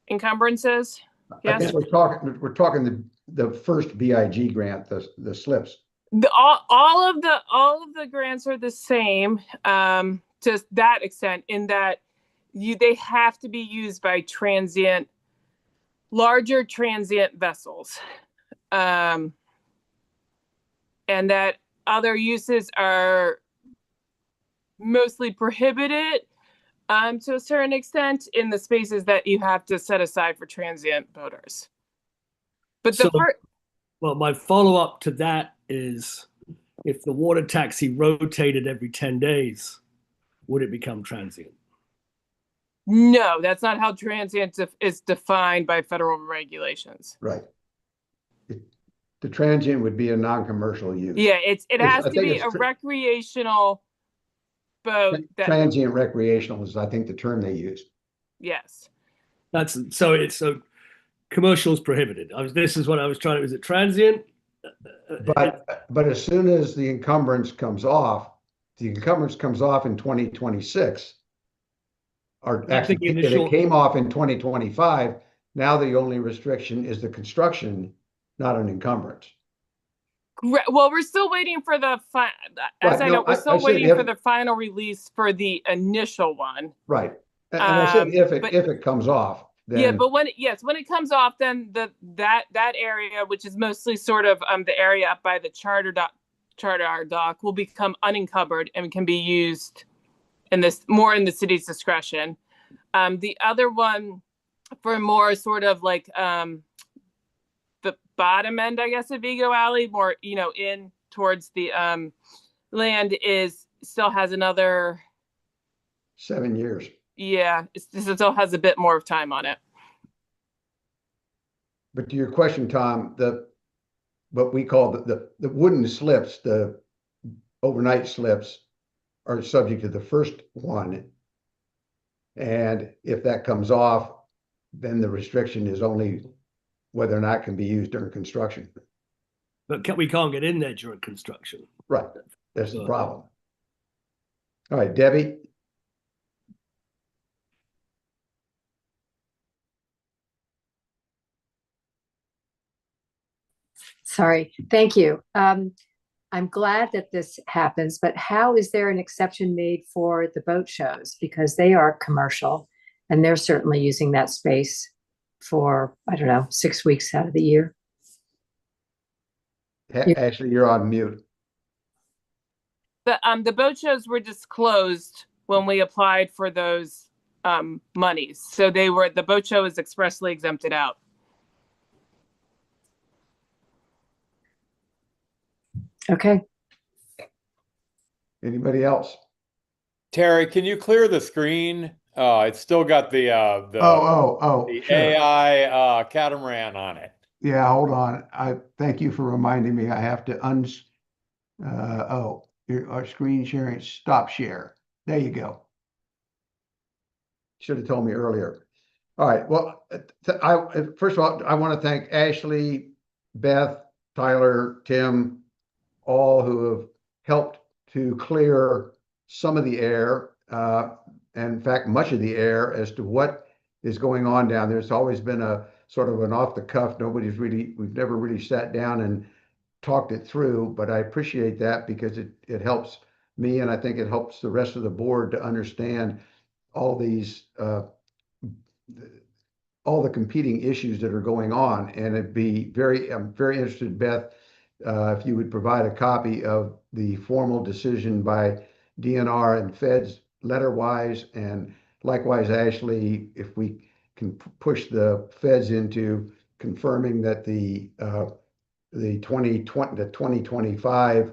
encumbrances, I think we're talking the first BIG grant, the slips. All of the grants are the same, to that extent, in that they have to be used by larger transient vessels, and that other uses are mostly prohibited to a certain extent in the spaces that you have to set aside for transient boaters. But well, my follow-up to that is, if the water taxi rotated every 10 days, would it become transient? No, that's not how transient is defined by federal regulations. Right. The transient would be a non-commercial use. Yeah, it has to be a recreational boat. Transient recreational is, I think, the term they used. Yes. So commercial is prohibited. This is what I was trying to. Is it transient? But as soon as the encumbrance comes off, the encumbrance comes off in 2026. Or I think actually, the if it initial, came off in 2025, now the only restriction is the construction, not an encumbrance. Well, we're still waiting for the as Right, I no, know, we're I still said waiting if- for the final release for the initial one. Right. And I said if but- it comes off, Yeah, then but when it comes off, then that area, which is mostly sort of the area up by the charter dock, will become unencumbered and can be used in the city's discretion. The other one, for more sort of like the bottom end, I guess, of Vigo Alley, more in towards the land, still has another 7 years. Yeah, it still has a bit more of time on it. But to your question, Tom, what we call the wooden slips, the overnight slips, are subject to the first one. And if that comes off, then the restriction is only whether or not it can be used during construction. but we can't get in there during construction. Right. That's the problem. All right, Debbie. Sorry, thank you. I'm glad that this happens, but how is there an exception made for the boat shows? Because they are commercial and they're certainly using that space for, I don't know, 6 weeks out of the year. Ashley, you're on mute. The boat shows were disclosed when we applied for those monies. So the boat show is expressly exempted out. Okay. Anybody else? Terry, can you clear the screen? It's still got the Sure. AI catamaran on it. Yeah, hold on. I thank you for reminding me. I have to our screen sharing, stop share. There you go. Should have told me earlier. All right. Well, first of all, I want to thank Ashley, Beth, Tyler, Tim, all who have helped to clear some of the air, and in fact, much of the air as to what is going on down there. It's always been a sort of an off the cuff. We've never really sat down and talked it through, but I appreciate that because it helps me, and I think it helps the rest of the board to understand all these all the competing issues that are going on. And I'm very interested, Beth, if you would provide a copy of the formal decision by DNR and feds letter-wise, and likewise, Ashley, if we can push the feds into confirming that the 2025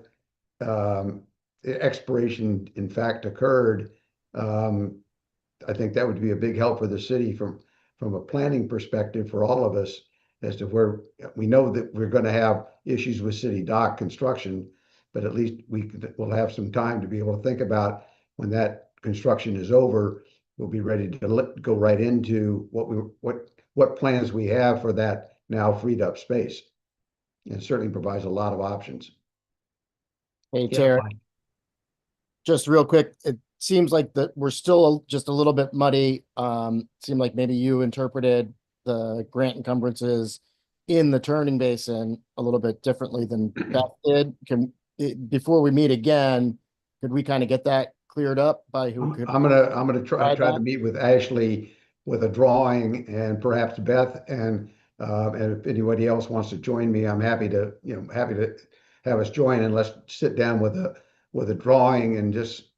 expiration in fact occurred. I think that would be a big help for the city from a planning perspective for all of us, as to where we know that we're going to have issues with city dock construction, but at least we'll have some time to be able to think about when that construction is over. We'll be ready to go right into what plans we have for that now freed up space. It certainly provides a lot of options. Hey, Yeah, Terry, fine. just real quick, it seems like that we're still just a little bit muddy. Seemed like maybe you interpreted the grant encumbrances in the turning basin a little bit differently than Beth did. Before we meet again, could we kind of get that cleared up by who could? I'm gonna try to meet with Ashley with a drawing, and perhaps Beth, and if anybody else wants to join me, I'm happy to have us join, and let's sit down with a drawing and just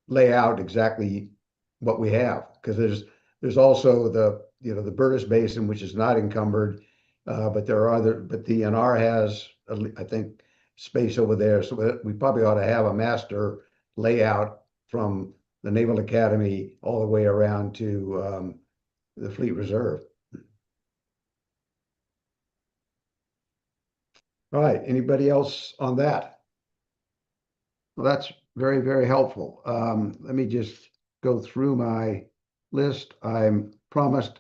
lay out exactly what we have, because there's also the Burtis Basin, which is not encumbered, but DNR has, I think, space over there, so we probably ought to have a master layout from the Naval Academy all the way around to the Fleet Reserve. All right, anybody else on that? Well, that's very, very helpful. Let me just go through my list. I'm promised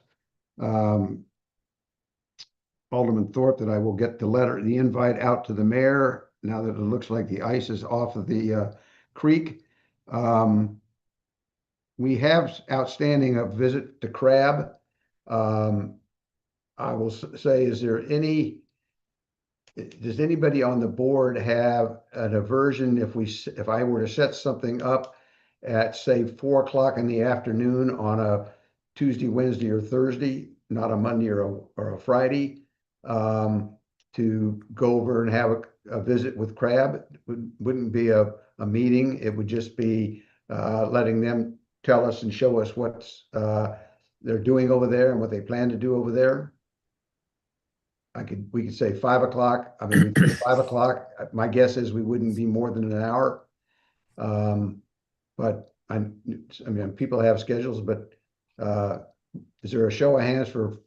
Alderman Thorpe that I will get the invite out to the mayor now that it looks like the ice is off of the creek. We have outstanding a visit to Crab. I will say, does anybody on the board have an aversion if I were to set something up at, say, 4 o'clock in the afternoon on a Tuesday, Wednesday, or Thursday, not a Monday or a Friday, to go over and have a visit with Crab? Wouldn't be a meeting. It would just be letting them tell us and show us what's they're doing over there and what they plan to do over there. We could say 5 o'clock. I mean, we could say 5 o'clock. My guess is we wouldn't be more than an hour. But I mean, people have schedules, but is there a show of hands for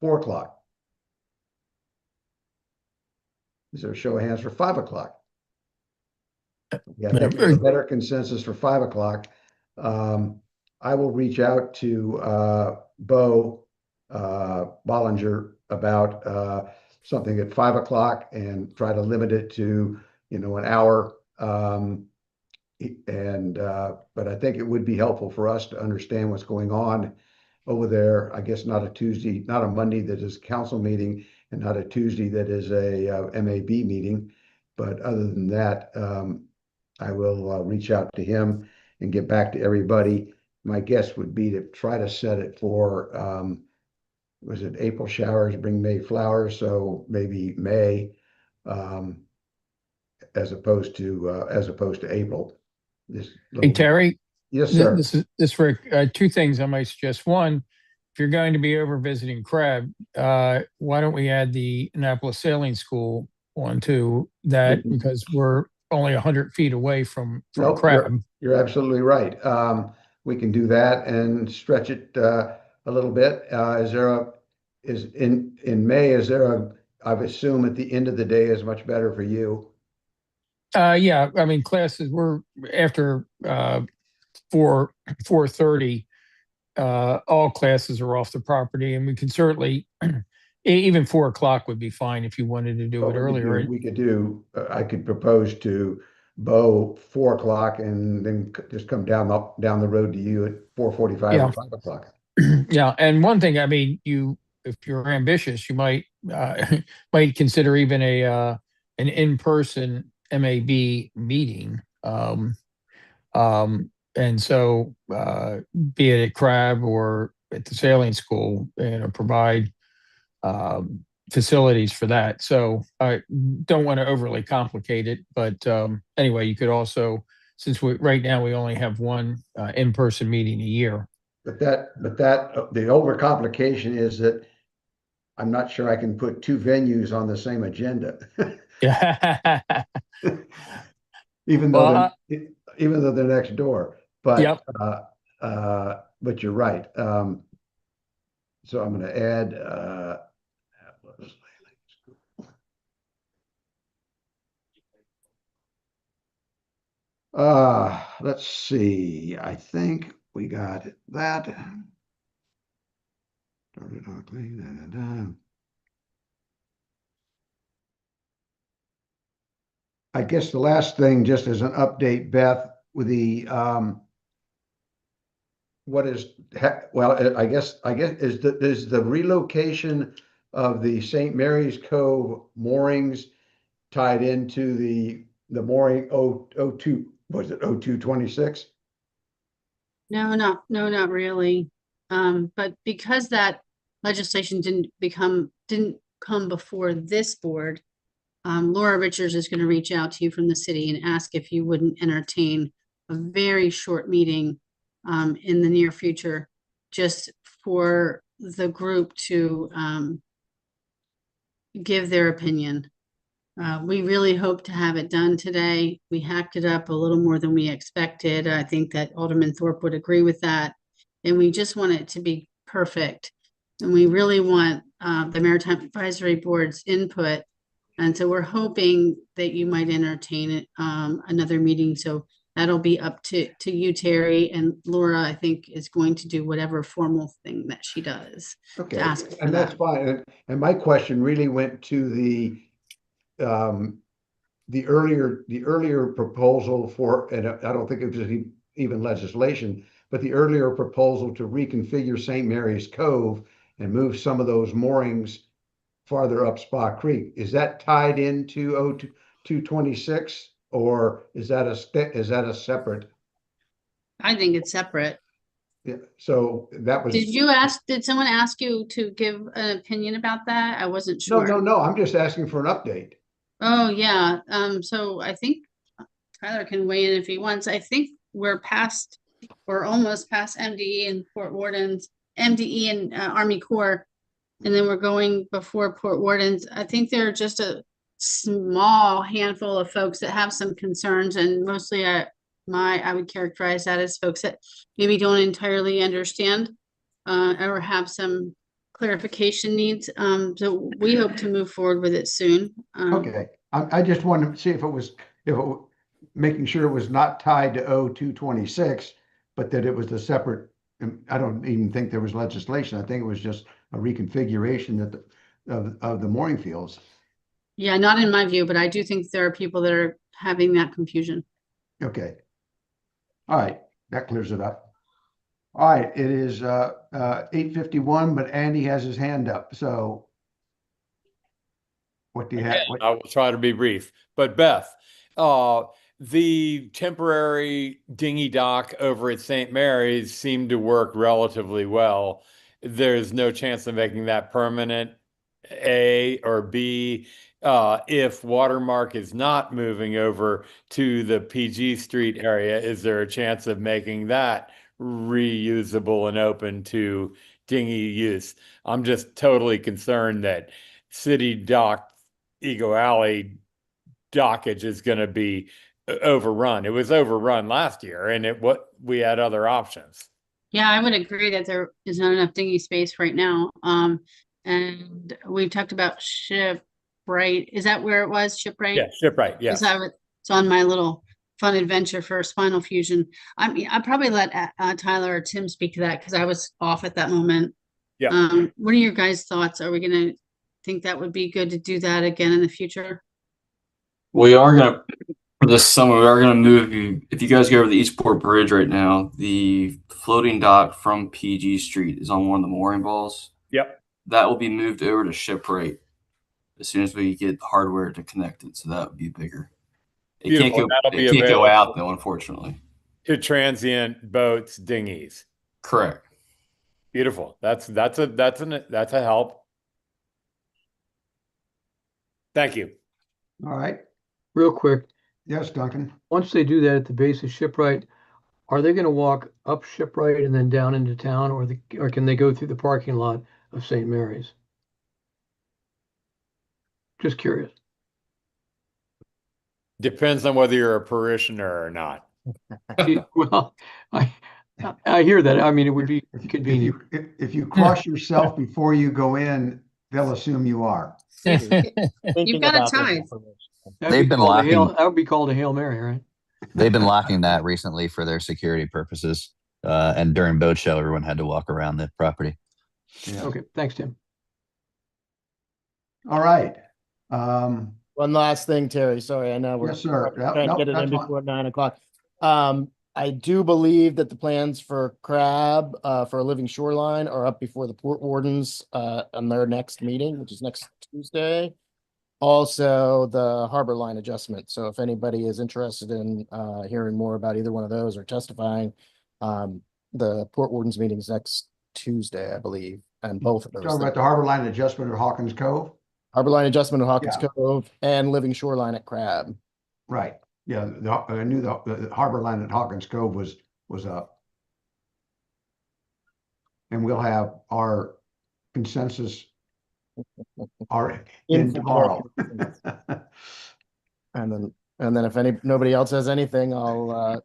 4 o'clock? Is there a show of hands for 5 o'clock? Yeah, I think there's a better consensus for 5 o'clock. I will reach out to Bo Bollinger about something at 5 o'clock and try to limit it to, an hour. But I think it would be helpful for us to understand what's going on over there. I guess not a Monday that is a council meeting, and not a Tuesday that is a MAB meeting. But other than that, I will reach out to him and get back to everybody. My guess would be to try to set it for, was it April showers bring May flowers? So maybe May, as opposed to April. Hey, Terry. Yes, sir. This for two things I might suggest. One, if you're going to be over visiting Crab, why don't we add the Annapolis Sailing School onto that, because we're only 100 feet away from Nope, Crab. You're absolutely right. We can do that and stretch it a little bit. Is in May, I assume at the end of the day is much better for you. Yeah, I mean, classes were after 4:30. All classes are off the property, and we can certainly even 4 o'clock would be fine if you wanted to do it earlier. I could propose to Bo 4 o'clock and then just come down the road to you at 4:45 or 5 o'clock. Yeah, and one thing, I mean, if you're ambitious, you might might consider even an in-person MAB meeting. And so be it at Crab or at the sailing school, provide facilities for that. So I don't want to overly complicate it, but anyway, you could also, since right now we only have one in-person meeting a year. But the overcomplication is that I'm not sure I can put two venues on the same agenda. Yeah. Even though they're next door. But yep. But you're right. So I'm going to add let's see. I think we got that. I guess the last thing, just as an update, Beth, with the I guess is the relocation of the St. Mary's Cove moorings tied into the mooring 02, was it 0226? No, not really. But because that legislation didn't come before this board, Laura Richards is going to reach out to you from the city and ask if you wouldn't entertain a very short meeting in the near future, just for the group to give their opinion. We really hope to have it done today. We hacked it up a little more than we expected. I think that Alderman Thorpe would agree with that. And we just want it to be perfect. And we really want the Maritime Advisory Board's input. And so we're hoping that you might entertain it, another meeting so that'll be up to you, Terry, and Laura, I think, is going to do whatever formal thing that she does Okay, to ask for and that's that. fine. And my question really went to the earlier proposal for, and I don't think it was even legislation, but the earlier proposal to reconfigure St. Mary's Cove and move some of those moorings farther up Spa Creek. Is that tied into 0226, or is that a separate? I think it's separate. Yeah, so that was. Did someone ask you to give an opinion about that? I wasn't sure. No, I'm just asking for an update. Oh, yeah. So I think Tyler can weigh in if he wants. I think we're almost past MDE and Port Wardens, MDE and Army Corps. And then we're going before Port Wardens. I think there are just a small handful of folks that have some concerns, and mostly I would characterize that as folks that maybe don't entirely understand or have some clarification needs. So we hope to move forward with it soon. Okay, I just wanted to see if making sure it was not tied to 0226, but that it was a separate, I don't even think there was legislation. I think it was just a reconfiguration of the mooring fields. Yeah, not in my view, but I do think there are people that are having that confusion. Okay. All right, that clears it up. All right, it is 8:51, but Andy has his hand up, so what do you have? I will try to be brief. But Beth, the temporary dinghy dock over at St. Mary's seemed to work relatively well. There's no chance of making that permanent, A, or B. If Watermark is not moving over to the PG Street area, is there a chance of making that reusable and open to dinghy use? I'm just totally concerned that city dock Eagle Alley dockage is going to be overrun. It was overrun last year, and we had other options. Yeah, I would agree that there is not enough dinghy space right now. And we've talked about Shipwright. Is that where it was? Shipwright? Yeah, Shipwright. Yes. It's on my little fun adventure for spinal fusion. I mean, I'd probably let Tyler or Tim speak to that because I was off at that moment. Yeah. What are your guys' thoughts? Are we gonna think that would be good to do that again in the future? We are gonna for this summer. We are gonna move. If you guys go over the Eastport Bridge right now, the floating dock from PG Street is on one of the mooring balls. Yep. That will be moved over to Shipwright as soon as we get hardware to connect it. So that would be bigger. It can't go out though, unfortunately. To transient boats, dinghies. Correct. Beautiful. That's a help. Thank you. All right. Real quick, Yes, Duncan. once they do that at the base of Shipwright, are they going to walk up Shipwright and then down into town, or can they go through the parking lot of St. Mary's? Just curious. Depends on whether you're a parishioner or not. Well, I hear that. I mean, it would be convenient. If you cross yourself before you go in, they'll assume you are. You've got a tie. They've been locking. That would be called a Hail Mary, right? They've been locking that recently for their security purposes. And during boat show, everyone had to walk around the property. Yeah. Okay, thanks, Tim. All right. One last thing, Terry. Sorry, I know we're Yes, sir. trying to get it in before 9 o'clock. I do believe that the plans for Crab for a living shoreline are up before the Port Wardens on their next meeting, which is next Tuesday. Also, the harbor line adjustment. So if anybody is interested in hearing more about either one of those or testifying, the Port Wardens meeting is next Tuesday, I believe, and both of those. Talking about the harbor line adjustment at Hawkins Cove? Harbor line adjustment at Hawkins Cove and living shoreline at Crab. Right. Yeah, I knew the harbor line at Hawkins Cove was up. And we'll have our consensus in tomorrow. And then if nobody else has anything, I'll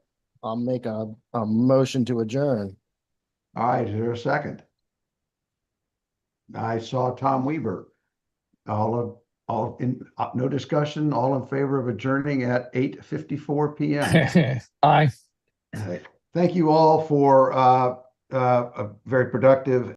make a motion to adjourn. All right, is there a second? I saw Tom Weaver. All All in, no discussion, all in favor of adjourning at 8:54 PM. Aye. All right. Thank you all for a very productive